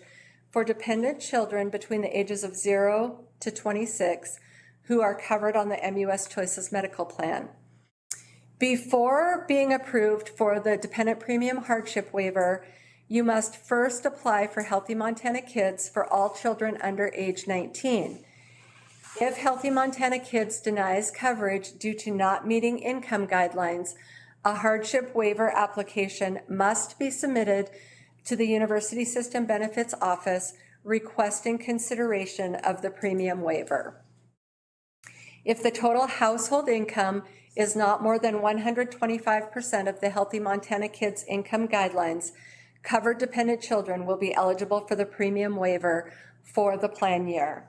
for dependent children between the ages of 0 to 26 who are covered on the MUS Choices Medical Plan. Before being approved for the dependent premium hardship waiver, you must first apply for Healthy Montana Kids for all children under age 19. If Healthy Montana Kids denies coverage due to not meeting income guidelines, a hardship waiver application must be submitted to the University System Benefits Office requesting consideration of the premium waiver. If the total household income is not more than 125% of the Healthy Montana Kids income guidelines, covered dependent children will be eligible for the premium waiver for the plan year.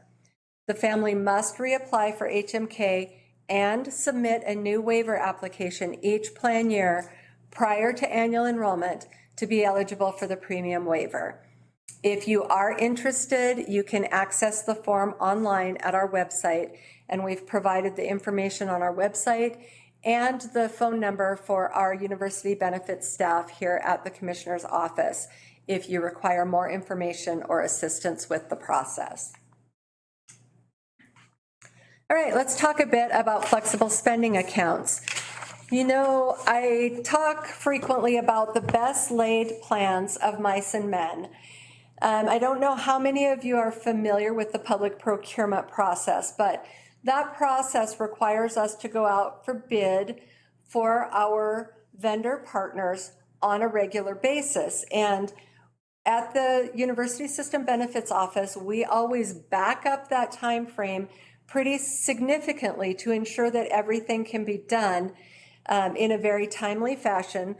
The family must reapply for HMK and submit a new waiver application each plan year prior to annual enrollment to be eligible for the premium waiver. If you are interested, you can access the form online at our website, and we've provided the information on our website and the phone number for our university benefits staff here at the Commissioner's office if you require more information or assistance with the process. All right, let's talk a bit about flexible spending accounts. You know, I talk frequently about the best laid plans of mice and men. I don't know how many of you are familiar with the public procurement process, but that process requires us to go out for bid for our vendor partners on a regular basis. And at the University System Benefits Office, we always back up that time frame pretty significantly to ensure that everything can be done in a very timely fashion,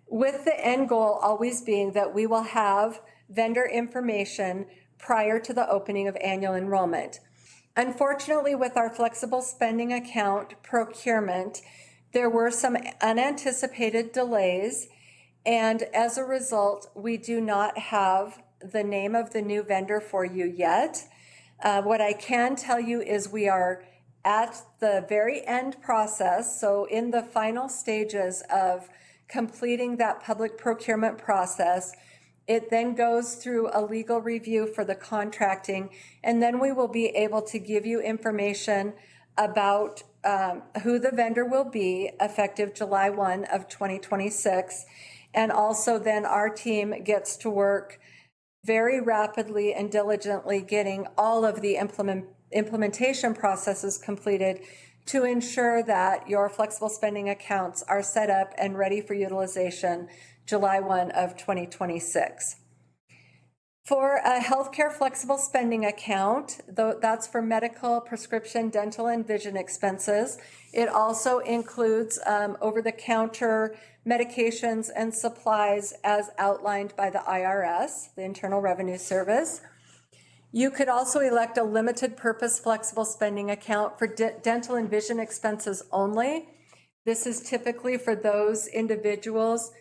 with the end goal always being that we will have vendor information prior to the opening of annual enrollment. Unfortunately, with our flexible spending account procurement, there were some unanticipated delays, and as a result, we do not have the name of the new vendor for you yet. What I can tell you is we are at the very end process, so in the final stages of completing that public procurement process. It then goes through a legal review for the contracting, and then we will be able to give you information about who the vendor will be effective July 1 of 2026. And also then our team gets to work very rapidly and diligently getting all of the implementation processes completed to ensure that your flexible spending accounts are set up and ready for utilization July 1 of 2026. For a healthcare flexible spending account, that's for medical, prescription, dental, and vision expenses. It also includes over-the-counter medications and supplies as outlined by the IRS, the Internal Revenue Service. You could also elect a limited purpose flexible spending account for dental and vision expenses only. This is typically for those individuals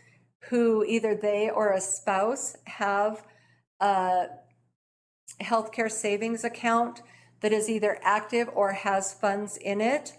who either they or a spouse have a healthcare savings account that is either active or has funds in it.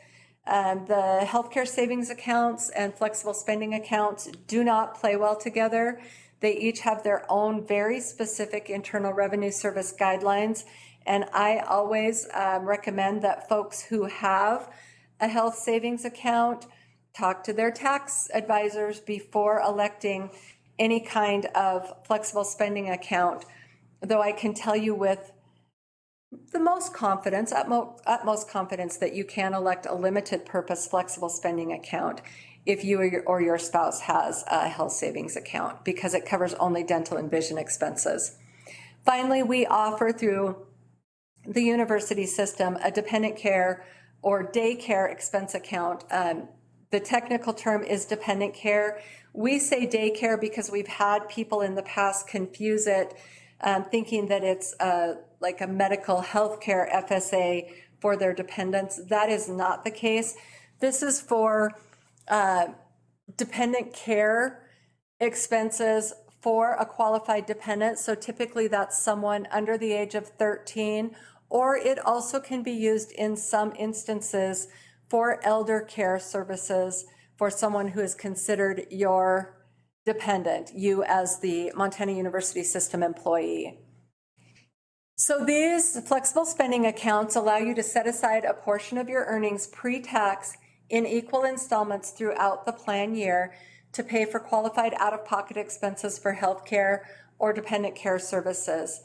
The healthcare savings accounts and flexible spending accounts do not play well together. They each have their own very specific Internal Revenue Service guidelines, and I always recommend that folks who have a health savings account talk to their tax advisors before electing any kind of flexible spending account, though I can tell you with the most confidence, utmost confidence, that you can elect a limited purpose flexible spending account if you or your spouse has a health savings account, because it covers only dental and vision expenses. Finally, we offer through the university system a dependent care or daycare expense account. The technical term is dependent care. We say daycare because we've had people in the past confuse it, thinking that it's like a medical healthcare FSA for their dependents. That is not the case. This is for dependent care expenses for a qualified dependent. So typically that's someone under the age of 13, or it also can be used in some instances for elder care services for someone who is considered your dependent, you as the Montana University System employee. So these flexible spending accounts allow you to set aside a portion of your earnings pre-tax in equal installments throughout the plan year to pay for qualified out-of-pocket expenses for healthcare or dependent care services.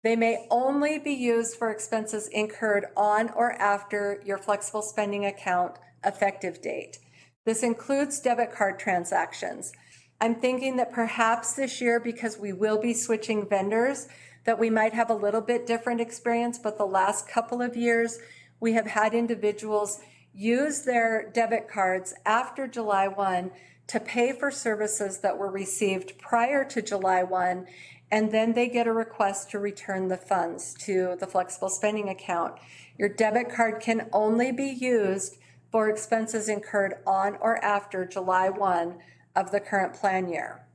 They may only be used for expenses incurred on or after your flexible spending account effective date. This includes debit card transactions. I'm thinking that perhaps this year, because we will be switching vendors, that we might have a little bit different experience, but the last couple of years, we have had individuals use their debit cards after July 1 to pay for services that were received prior to July 1, and then they get a request to return the funds to the flexible spending account. Your debit card can only be used for expenses incurred on or after July 1 of the current plan year.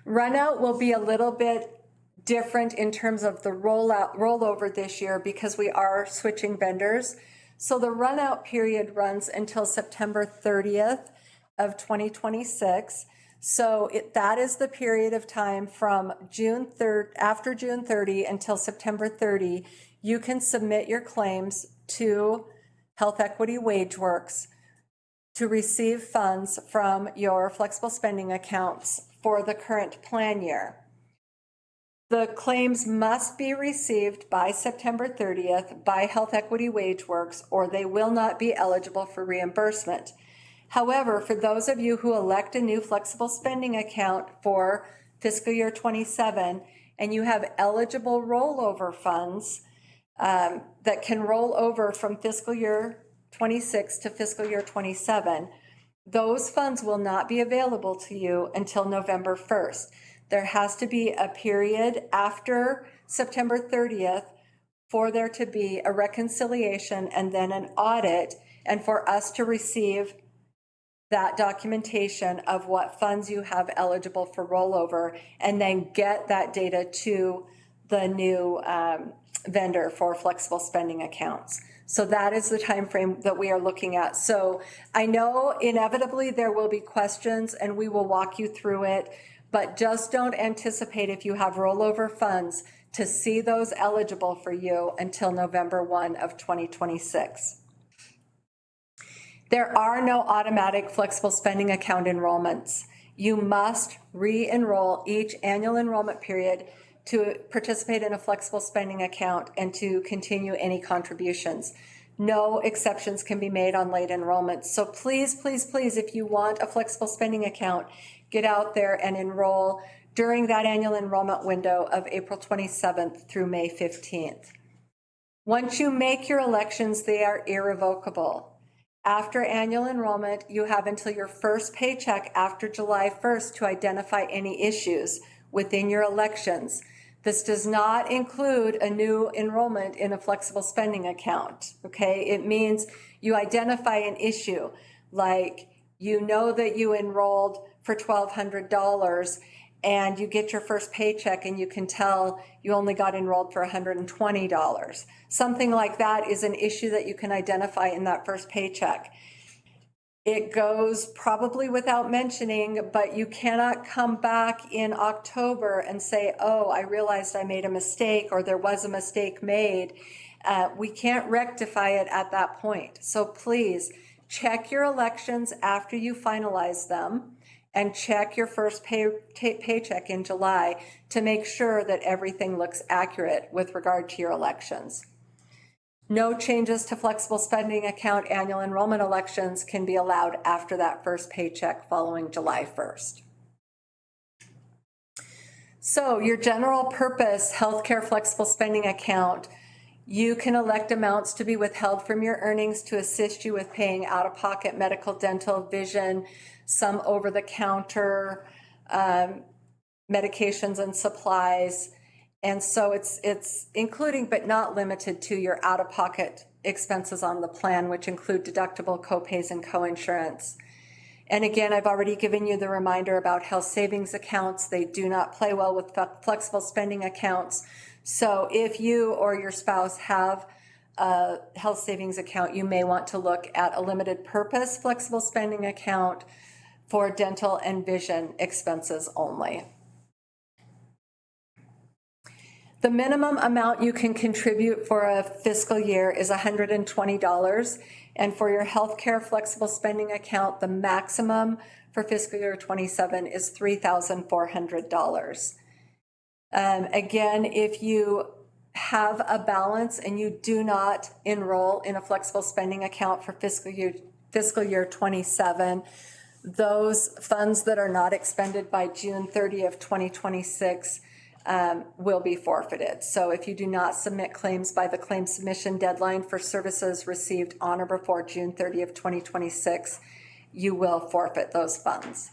Runout will be a little bit different in terms of the rollover this year because we are switching vendors. So the runout period runs until September 30th of 2026. So that is the period of time from after June 30 until September 30. You can submit your claims to Health Equity WageWorks to receive funds from your flexible spending accounts for the current plan year. The claims must be received by September 30th by Health Equity WageWorks, or they will not be eligible for reimbursement. However, for those of you who elect a new flexible spending account for fiscal year 27 and you have eligible rollover funds that can roll over from fiscal year 26 to fiscal year 27, those funds will not be available to you until November 1st. There has to be a period after September 30th for there to be a reconciliation and then an audit, and for us to receive that documentation of what funds you have eligible for rollover, and then get that data to the new vendor for flexible spending accounts. So that is the time frame that we are looking at. So I know inevitably there will be questions and we will walk you through it, but just don't anticipate, if you have rollover funds, to see those eligible for you until November 1 of 2026. There are no automatic flexible spending account enrollments. You must re-enroll each annual enrollment period to participate in a flexible spending account and to continue any contributions. No exceptions can be made on late enrollments. So please, please, please, if you want a flexible spending account, get out there and enroll during that annual enrollment window of April 27th through May 15th. Once you make your elections, they are irrevocable. After annual enrollment, you have until your first paycheck after July 1st to identify any issues within your elections. This does not include a new enrollment in a flexible spending account, okay? It means you identify an issue, like you know that you enrolled for $1,200 and you get your first paycheck and you can tell you only got enrolled for $120. Something like that is an issue that you can identify in that first paycheck. It goes probably without mentioning, but you cannot come back in October and say, oh, I realized I made a mistake or there was a mistake made. We can't rectify it at that point. So please check your elections after you finalize them and check your first paycheck in July to make sure that everything looks accurate with regard to your elections. No changes to flexible spending account annual enrollment elections can be allowed after that first paycheck following July 1st. So your general purpose healthcare flexible spending account, you can elect amounts to be withheld from your earnings to assist you with paying out-of-pocket medical, dental, vision, some over-the-counter medications and supplies. And so it's including but not limited to your out-of-pocket expenses on the plan, which include deductible copays and coinsurance. And again, I've already given you the reminder about health savings accounts. They do not play well with flexible spending accounts. So if you or your spouse have a health savings account, you may want to look at a limited purpose flexible spending account for dental and vision expenses only. The minimum amount you can contribute for a fiscal year is $120, and for your healthcare flexible spending account, the maximum for fiscal year 27 is $3,400. Again, if you have a balance and you do not enroll in a flexible spending account for fiscal year 27, those funds that are not expended by June 30 of 2026 will be forfeited. So if you do not submit claims by the claim submission deadline for services received on or before June 30 of 2026, you will forfeit those funds.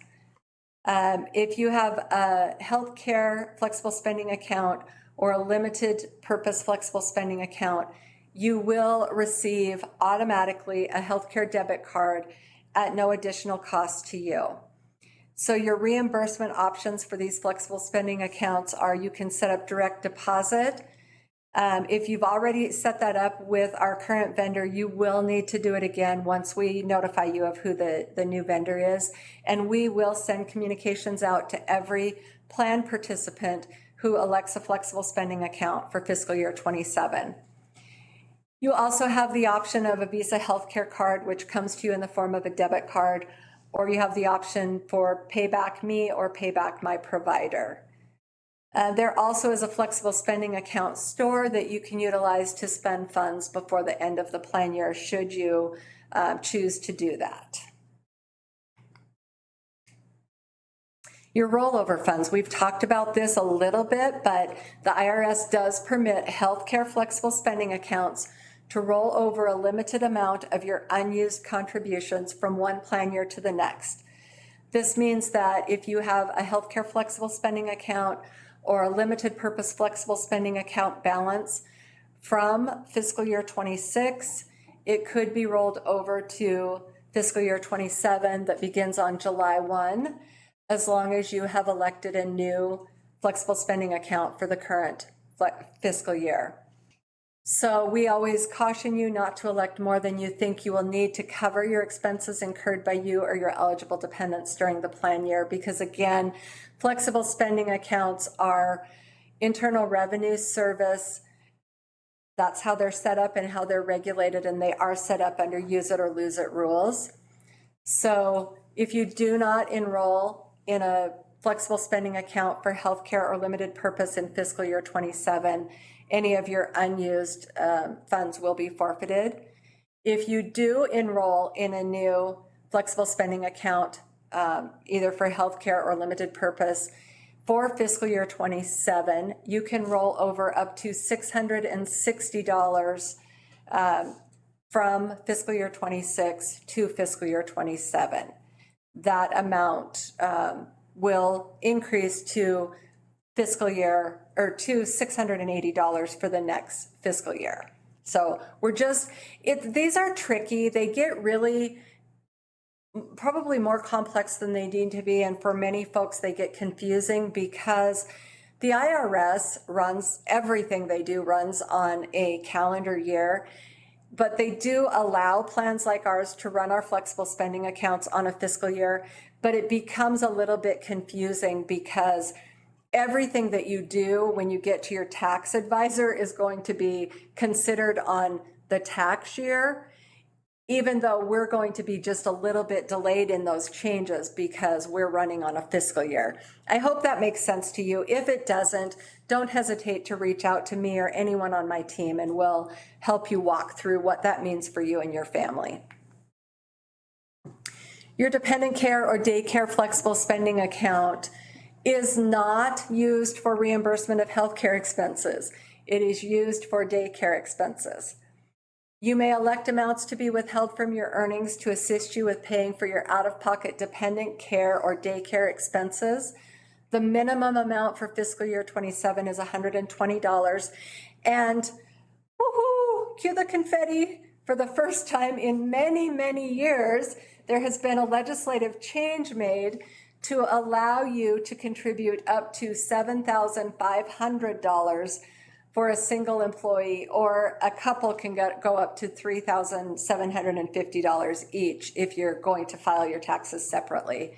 If you have a healthcare flexible spending account or a limited purpose flexible spending account, you will receive automatically a healthcare debit card at no additional cost to you. So your reimbursement options for these flexible spending accounts are you can set up direct deposit. If you've already set that up with our current vendor, you will need to do it again once we notify you of who the new vendor is. And we will send communications out to every plan participant who elects a flexible spending account for fiscal year 27. You also have the option of a Visa healthcare card, which comes to you in the form of a debit card, or you have the option for Payback Me or Payback My Provider. There also is a flexible spending account store that you can utilize to spend funds before the end of the plan year, should you choose to do that. Your rollover funds, we've talked about this a little bit, but the IRS does permit healthcare flexible spending accounts to roll over a limited amount of your unused contributions from one plan year to the next. This means that if you have a healthcare flexible spending account or a limited purpose flexible spending account balance from fiscal year 26, it could be rolled over to fiscal year 27 that begins on July 1, as long as you have elected a new flexible spending account for the current fiscal year. So we always caution you not to elect more than you think you will need to cover your expenses incurred by you or your eligible dependents during the plan year, because again, flexible spending accounts are internal revenue service. That's how they're set up and how they're regulated, and they are set up under use it or lose it rules. So if you do not enroll in a flexible spending account for healthcare or limited purpose in fiscal year 27, any of your unused funds will be forfeited. If you do enroll in a new flexible spending account, either for healthcare or limited purpose, for fiscal year 27, you can roll over up to $660 from fiscal year 26 to fiscal year 27. That amount will increase to fiscal year, or to $680 for the next fiscal year. So we're just, these are tricky. They get really probably more complex than they need to be, and for many folks they get confusing because the IRS runs, everything they do runs on a calendar year, but they do allow plans like ours to run our flexible spending accounts on a fiscal year, but it becomes a little bit confusing because everything that you do when you get to your tax advisor is going to be considered on the tax year, even though we're going to be just a little bit delayed in those changes because we're running on a fiscal year. I hope that makes sense to you. If it doesn't, don't hesitate to reach out to me or anyone on my team, and we'll help you walk through what that means for you and your family. Your dependent care or daycare flexible spending account is not used for reimbursement of healthcare expenses. It is used for daycare expenses. You may elect amounts to be withheld from your earnings to assist you with paying for your out-of-pocket dependent care or daycare expenses. The minimum amount for fiscal year 27 is $120. And woohoo, cue the confetti. For the first time in many, many years, there has been a legislative change made to allow you to contribute up to $7,500 for a single employee, or a couple can go up to $3,750 each if you're going to file your taxes separately.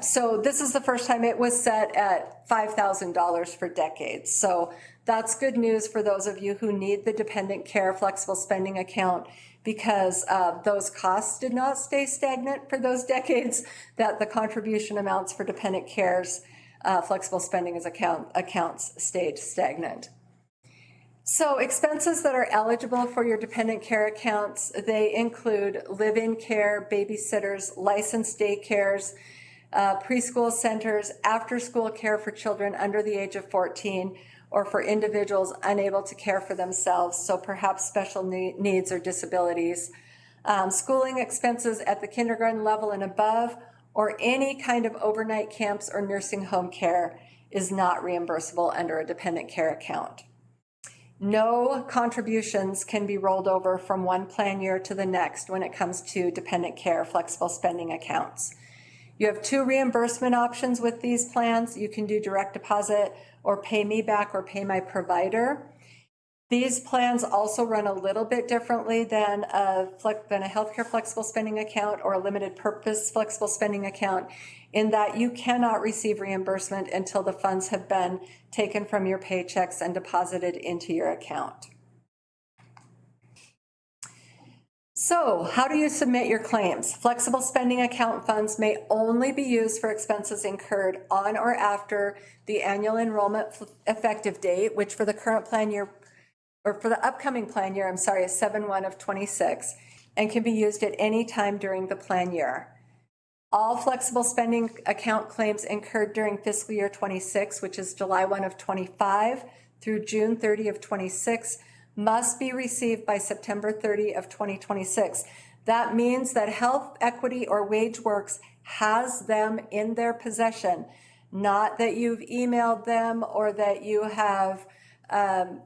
So this is the first time. It was set at $5,000 for decades. So that's good news for those of you who need the dependent care flexible spending account, because those costs did not stay stagnant for those decades that the contribution amounts for dependent care's flexible spending accounts stayed stagnant. So expenses that are eligible for your dependent care accounts, they include live-in care, babysitters, licensed daycares, preschool centers, after-school care for children under the age of 14, or for individuals unable to care for themselves, so perhaps special needs or disabilities, schooling expenses at the kindergarten level and above, or any kind of overnight camps or nursing home care is not reimbursable under a dependent care account. No contributions can be rolled over from one plan year to the next when it comes to dependent care flexible spending accounts. You have two reimbursement options with these plans. You can do direct deposit or pay me back or pay my provider. These plans also run a little bit differently than a healthcare flexible spending account or a limited purpose flexible spending account, in that you cannot receive reimbursement until the funds have been taken from your paychecks and deposited into your account. So, how do you submit your claims? Flexible spending account funds may only be used for expenses incurred on or after the annual enrollment effective date, which for the current plan year, or for the upcoming plan year, is 7/1 of 26, and can be used at any time during the plan year. All flexible spending account claims incurred during fiscal year 26, which is July 1 of 25 through June 30 of 26, must be received by September 30 of 2026. That means that Health Equity or WageWorks has them in their possession, not that you've emailed them or that you have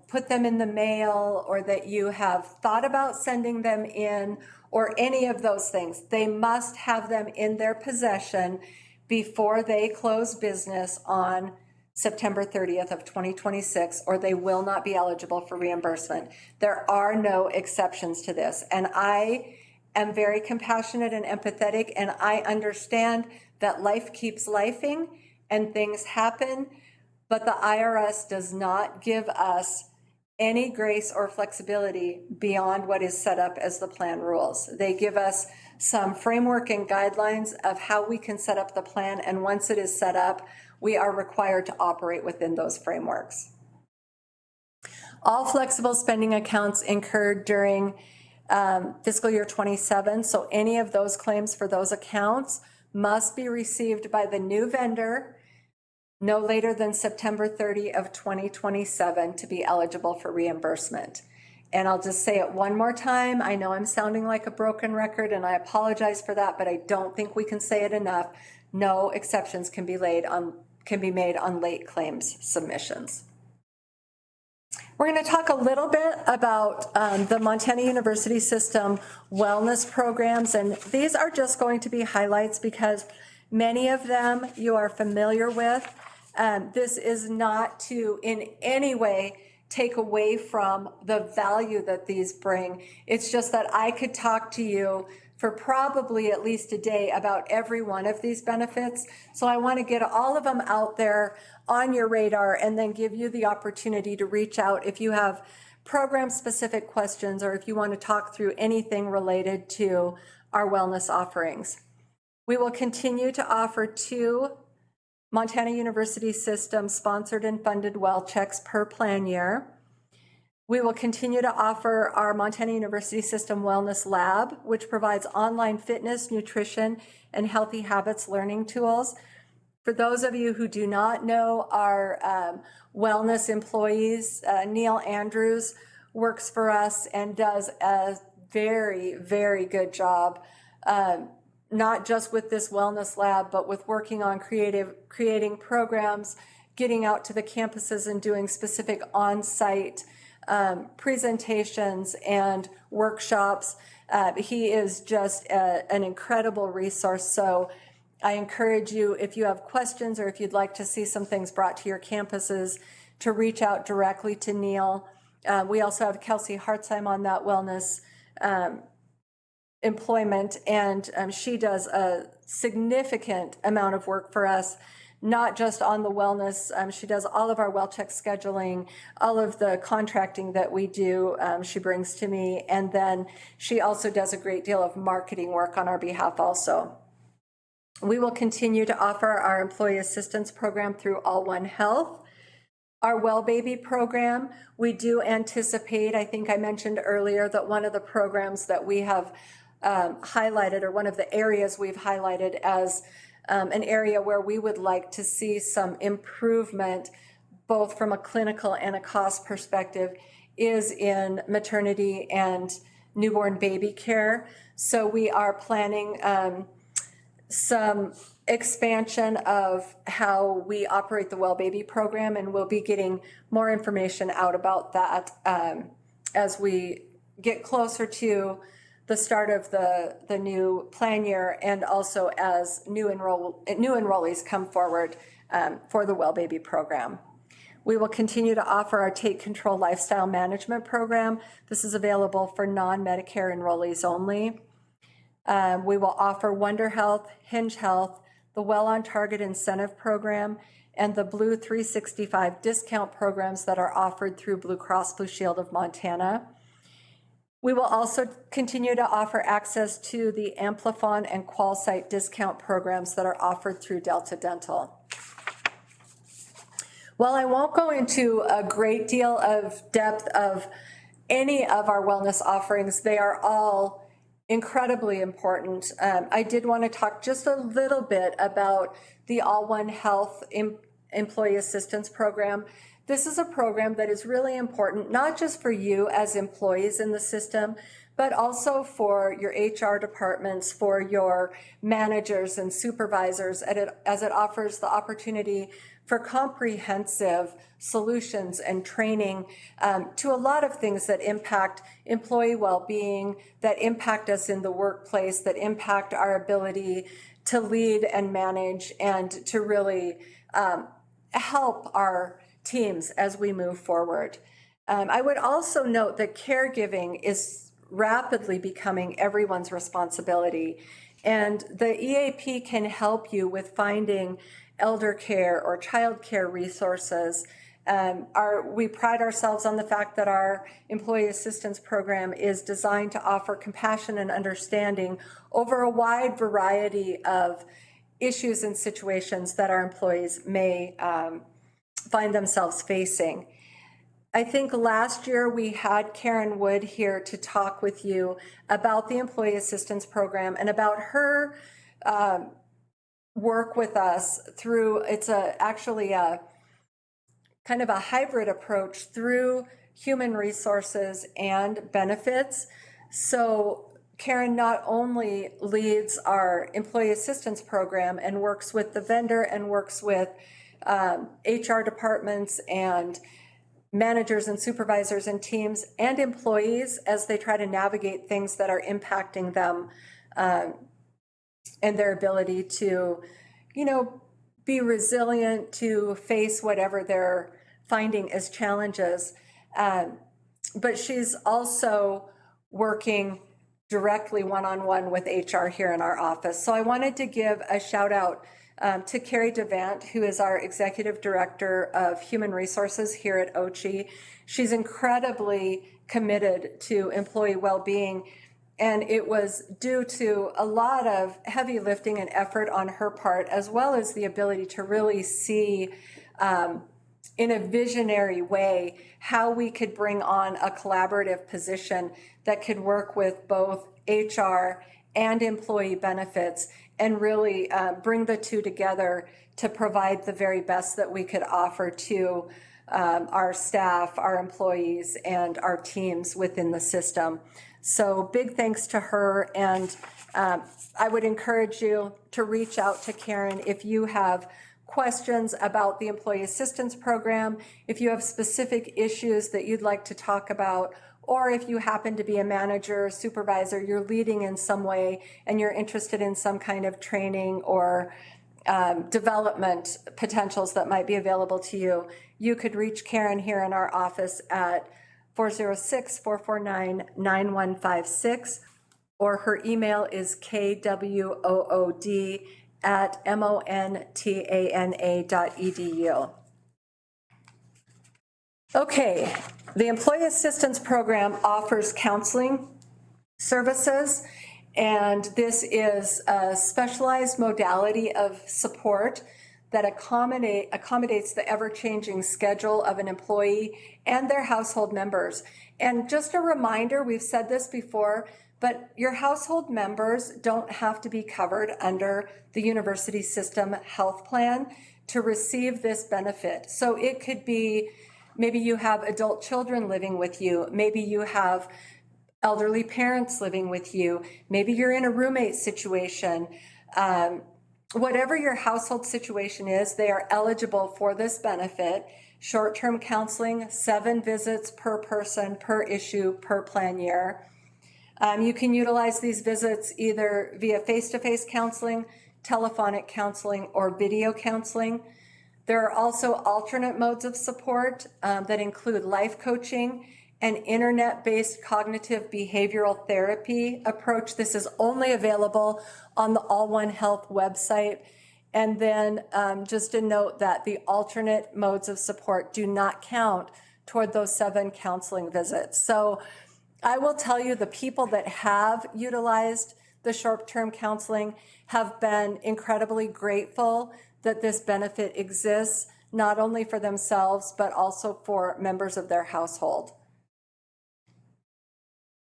put them in the mail or that you have thought about sending them in or any of those things. They must have them in their possession before they close business on September 30th of 2026, or they will not be eligible for reimbursement. There are no exceptions to this. And I am very compassionate and empathetic, and I understand that life keeps lifing and things happen, but the IRS does not give us any grace or flexibility beyond what is set up as the plan rules. They give us some framework and guidelines of how we can set up the plan, and once it is set up, we are required to operate within those frameworks. All flexible spending accounts incurred during fiscal year 27, so any of those claims for those accounts must be received by the new vendor no later than September 30 of 2027 to be eligible for reimbursement. And I'll just say it one more time. I know I'm sounding like a broken record, and I apologize for that, but I don't think we can say it enough. No exceptions can be made on late claims submissions. We're going to talk a little bit about the Montana University System wellness programs, and these are just going to be highlights because many of them you are familiar with. This is not to in any way take away from the value that these bring. It's just that I could talk to you for probably at least a day about every one of these benefits. So I want to get all of them out there on your radar and then give you the opportunity to reach out if you have program-specific questions or if you want to talk through anything related to our wellness offerings. We will continue to offer 2 Montana University System sponsored and funded well checks per plan year. We will continue to offer our Montana University System Wellness Lab, which provides online fitness, nutrition, and healthy habits learning tools. For those of you who do not know our wellness employees, Neil Andrews works for us and does a very, very good job, not just with this wellness lab, but with working on creating programs, getting out to the campuses and doing specific on-site presentations and workshops. He is just an incredible resource. So I encourage you, if you have questions or if you'd like to see some things brought to your campuses, to reach out directly to Neil. We also have Kelsey Hartzheim on that wellness employment, and she does a significant amount of work for us, not just on the wellness. She does all of our well check scheduling, all of the contracting that we do, she brings to me, and then she also does a great deal of marketing work on our behalf also. We will continue to offer our employee assistance program through All One Health. Our Well Baby program, we do anticipate, I think I mentioned earlier, that one of the programs that we have highlighted, or one of the areas we've highlighted as an area where we would like to see some improvement, both from a clinical and a cost perspective, is in maternity and newborn baby care. So we are planning some expansion of how we operate the Well Baby program, and we'll be getting more information out about that as we get closer to the start of the new plan year, and also as new enrollees come forward for the Well Baby program. We will continue to offer our Take Control Lifestyle Management program. This is available for non-Medicare enrollees only. We will offer Wonder Health, Hinge Health, the Well on Target Incentive Program, and the Blue 365 discount programs that are offered through Blue Cross Blue Shield of Montana. We will also continue to offer access to the Amplifon and QualSite discount programs that are offered through Delta Dental. While I won't go into a great deal of depth of any of our wellness offerings, they are all incredibly important. I did want to talk just a little bit about the All One Health Employee Assistance Program. This is a program that is really important, not just for you as employees in the system, but also for your HR departments, for your managers and supervisors, as it offers the opportunity for comprehensive solutions and training to a lot of things that impact employee well-being, that impact us in the workplace, that impact our ability to lead and manage and to really help our teams as we move forward. I would also note that caregiving is rapidly becoming everyone's responsibility, and the EAP can help you with finding elder care or child care resources. We pride ourselves on the fact that our employee assistance program is designed to offer compassion and understanding over a wide variety of issues and situations that our employees may find themselves facing. I think last year we had Karen Wood here to talk with you about the employee assistance program and about her work with us through, actually a kind of a hybrid approach through human resources and benefits. So Karen not only leads our employee assistance program and works with the vendor and works with HR departments and managers and supervisors and teams and employees as they try to navigate things that are impacting them and their ability to, be resilient, to face whatever they're finding as challenges. But she's also working directly one-on-one with HR here in our office. So I wanted to give a shout out to Carrie DeVant, who is our Executive Director of Human Resources here at OCHI. She's incredibly committed to employee well-being, and it was due to a lot of heavy lifting and effort on her part, as well as the ability to really see in a visionary way how we could bring on a collaborative position that could work with both HR and employee benefits and really bring the two together to provide the very best that we could offer to our staff, our employees, and our teams within the system. So big thanks to her, and I would encourage you to reach out to Karen if you have questions about the employee assistance program, if you have specific issues that you'd like to talk about, or if you happen to be a manager or supervisor, you're leading in some way and you're interested in some kind of training or development potentials that might be available to you, you could reach Karen here in our office at 406-449-9156, or her email is kwood@montana.edu. Okay, the Employee Assistance Program offers counseling services, and this is a specialized modality of support that accommodates the ever-changing schedule of an employee and their household members. And just a reminder, we've said this before, but your household members don't have to be covered under the university system health plan to receive this benefit. So it could be maybe you have adult children living with you, maybe you have elderly parents living with you, maybe you're in a roommate situation. Whatever your household situation is, they are eligible for this benefit. Short-term counseling, 7 visits per person, per issue, per plan year. You can utilize these visits either via face-to-face counseling, telephonic counseling, or video counseling. There are also alternate modes of support that include life coaching and internet-based cognitive behavioral therapy approach. This is only available on the All One Health website. And then just a note that the alternate modes of support do not count toward those 7 counseling visits. So I will tell you, the people that have utilized the short-term counseling have been incredibly grateful that this benefit exists, not only for themselves, but also for members of their household.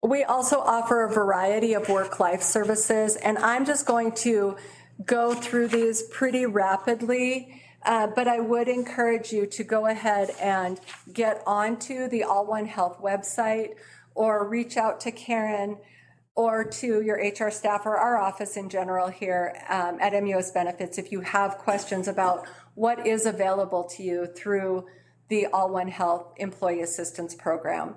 We also offer a variety of work-life services, and I'm just going to go through these pretty rapidly, but I would encourage you to go ahead and get onto the All One Health website or reach out to Karen or to your HR staff or our office in general here at MUS Benefits if you have questions about what is available to you through the All One Health Employee Assistance Program.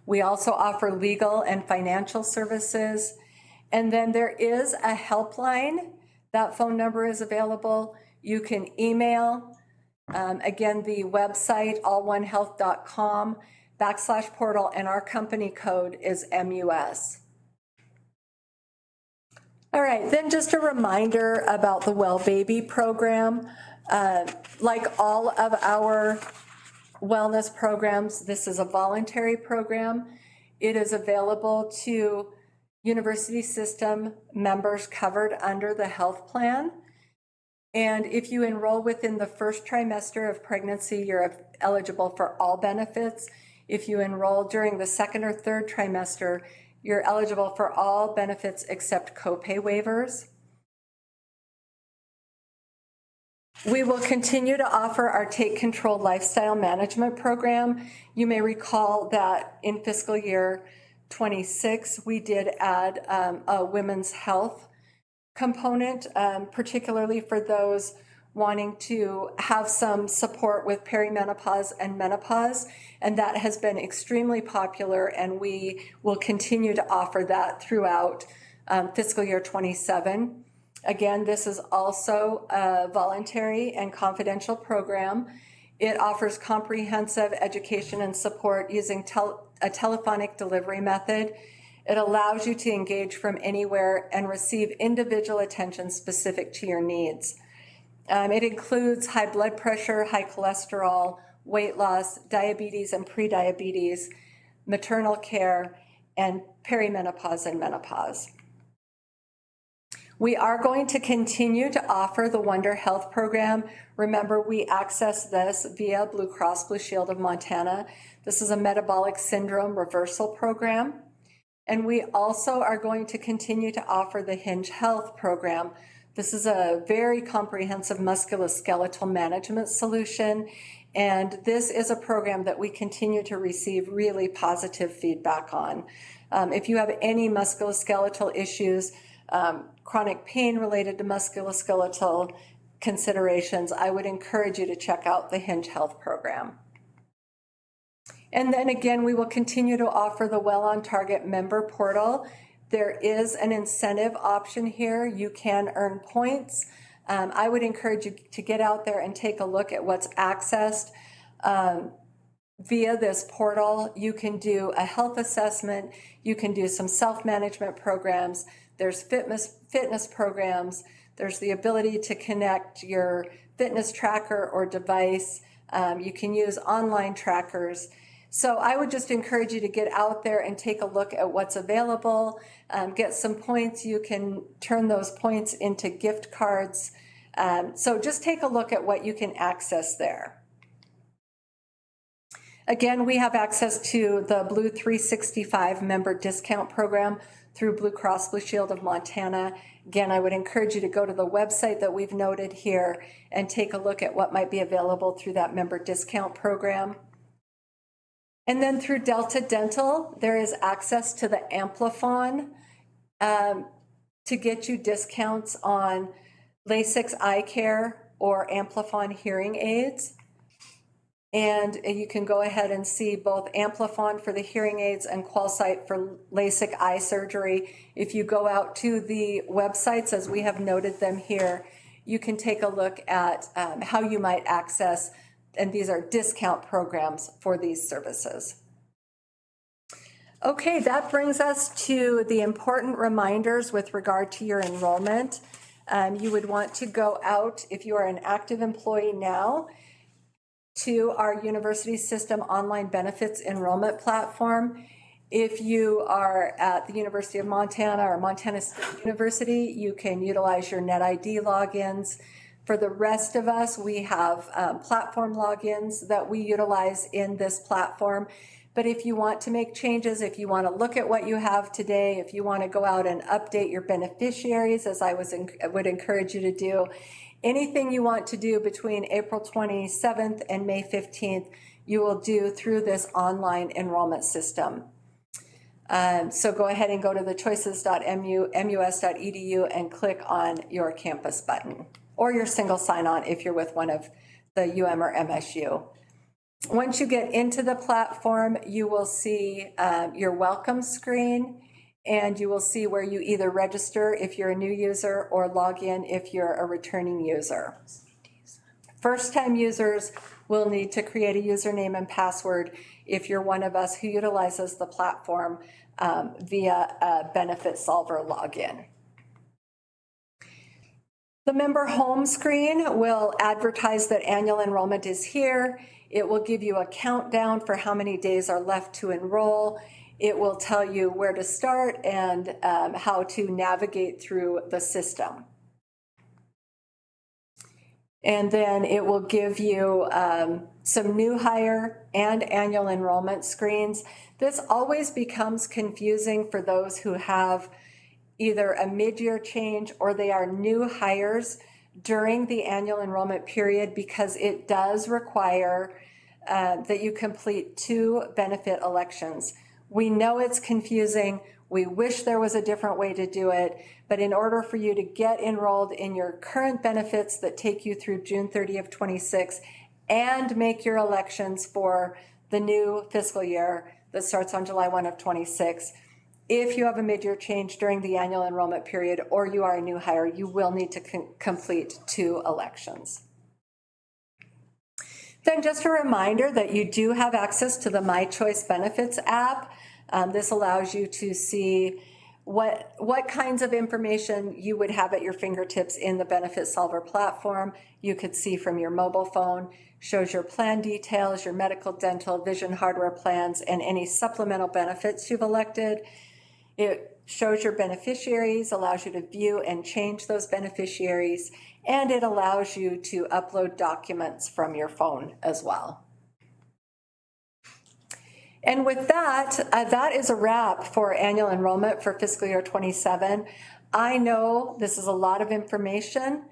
We also offer legal and financial services. And then there is a helpline. That phone number is available. You can email Again, the website, allonehealth.com/portal, and our company code is MUS. All right, then just a reminder about the Well Baby program. Like all of our wellness programs, this is a voluntary program. It is available to university system members covered under the health plan. And if you enroll within the first trimester of pregnancy, you're eligible for all benefits. If you enroll during the second or third trimester, you're eligible for all benefits except copay waivers. We will continue to offer our Take Control Lifestyle Management Program. You may recall that in fiscal year 26, we did add a women's health component, particularly for those wanting to have some support with perimenopause and menopause, and that has been extremely popular, and we will continue to offer that throughout fiscal year 27. Again, this is also a voluntary and confidential program. It offers comprehensive education and support using a telephonic delivery method. It allows you to engage from anywhere and receive individual attention specific to your needs. It includes high blood pressure, high cholesterol, weight loss, diabetes and prediabetes, maternal care, and perimenopause and menopause. We are going to continue to offer the Wonder Health program. Remember, we access this via Blue Cross Blue Shield of Montana. This is a metabolic syndrome reversal program. And we also are going to continue to offer the Hinge Health program. This is a very comprehensive musculoskeletal management solution. And this is a program that we continue to receive really positive feedback on. If you have any musculoskeletal issues, chronic pain related to musculoskeletal considerations, I would encourage you to check out the Hinge Health program. And then again, we will continue to offer the Well on Target member portal. There is an incentive option here. You can earn points. I would encourage you to get out there and take a look at what's accessed via this portal. You can do a health assessment. You can do some self-management programs. There's fitness programs. There's the ability to connect your fitness tracker or device. You can use online trackers. So I would just encourage you to get out there and take a look at what's available, get some points. You can turn those points into gift cards. So just take a look at what you can access there. Again, we have access to the Blue 365 member discount program through Blue Cross Blue Shield of Montana. Again, I would encourage you to go to the website that we've noted here and take a look at what might be available through that member discount program. And then through Delta Dental, there is access to the Amplifon to get you discounts on Lasix eye care or Amplifon hearing aids. And you can go ahead and see both Amplifon for the hearing aids and QualSight for LASIK eye surgery. If you go out to the websites, as we have noted them here, you can take a look at how you might access, and these are discount programs for these services. Okay, that brings us to the important reminders with regard to your enrollment. You would want to go out, if you are an active employee now, to our university system online benefits enrollment platform. If you are at the University of Montana or Montana State University, you can utilize your NetID logins. For the rest of us, we have platform logins that we utilize in this platform. But if you want to make changes, if you want to look at what you have today, if you want to go out and update your beneficiaries, as I would encourage you to do, anything you want to do between April 27th and May 15th, you will do through this online enrollment system. So go ahead and go to the choices.mus.edu and click on your campus button, or your single sign-on if you're with one of the UM or MSU. Once you get into the platform, you will see your welcome screen, and you will see where you either register if you're a new user or log in if you're a returning user. First-time users will need to create a username and password if you're one of us who utilizes the platform via a Benefitsolver login. The member home screen will advertise that annual enrollment is here. It will give you a countdown for how many days are left to enroll. It will tell you where to start and how to navigate through the system. And then it will give you some new hire and annual enrollment screens. This always becomes confusing for those who have either a mid-year change or they are new hires during the annual enrollment period, because it does require that you complete 2 benefit elections. We know it's confusing. We wish there was a different way to do it, but in order for you to get enrolled in your current benefits that take you through June 30 of 26 and make your elections for the new fiscal year that starts on July 1 of 26, if you have a mid-year change during the annual enrollment period or you are a new hire, you will need to complete 2 elections. Then just a reminder that you do have access to the My Choice Benefits app. This allows you to see what kinds of information you would have at your fingertips in the Benefitsolver platform. You could see from your mobile phone, shows your plan details, your medical, dental, vision, hardware plans, and any supplemental benefits you've elected. It shows your beneficiaries, allows you to view and change those beneficiaries, and it allows you to upload documents from your phone as well. And with that, that is a wrap for annual enrollment for fiscal year 27. I know this is a lot of information.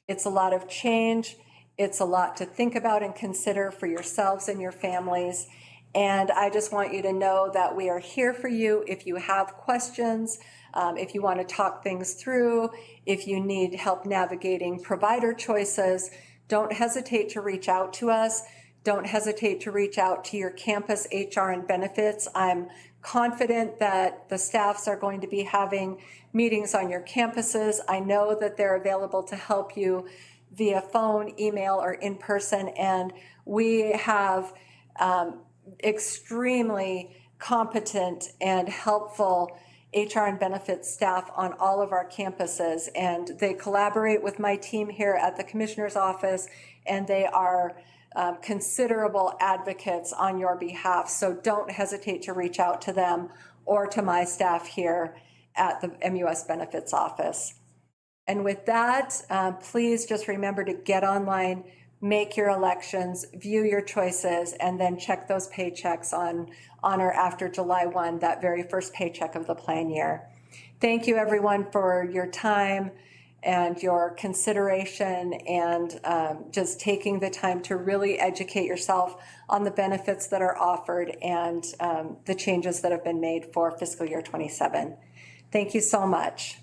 It's a lot of change. It's a lot to think about and consider for yourselves and your families. And I just want you to know that we are here for you if you have questions, if you want to talk things through, if you need help navigating provider choices. Don't hesitate to reach out to us. Don't hesitate to reach out to your campus HR and benefits. I'm confident that the staffs are going to be having meetings on your campuses. I know that they're available to help you via phone, email, or in person, and we have extremely competent and helpful HR and benefits staff on all of our campuses, and they collaborate with my team here at the Commissioner's office, and they are considerable advocates on your behalf. So don't hesitate to reach out to them or to my staff here at the MUS Benefits Office. And with that, please just remember to get online, make your elections, view your choices, and then check those paychecks on or after July 1, that very first paycheck of the plan year. Thank you, everyone, for your time and your consideration and just taking the time to really educate yourself on the benefits that are offered and the changes that have been made for fiscal year 27. Thank you so much.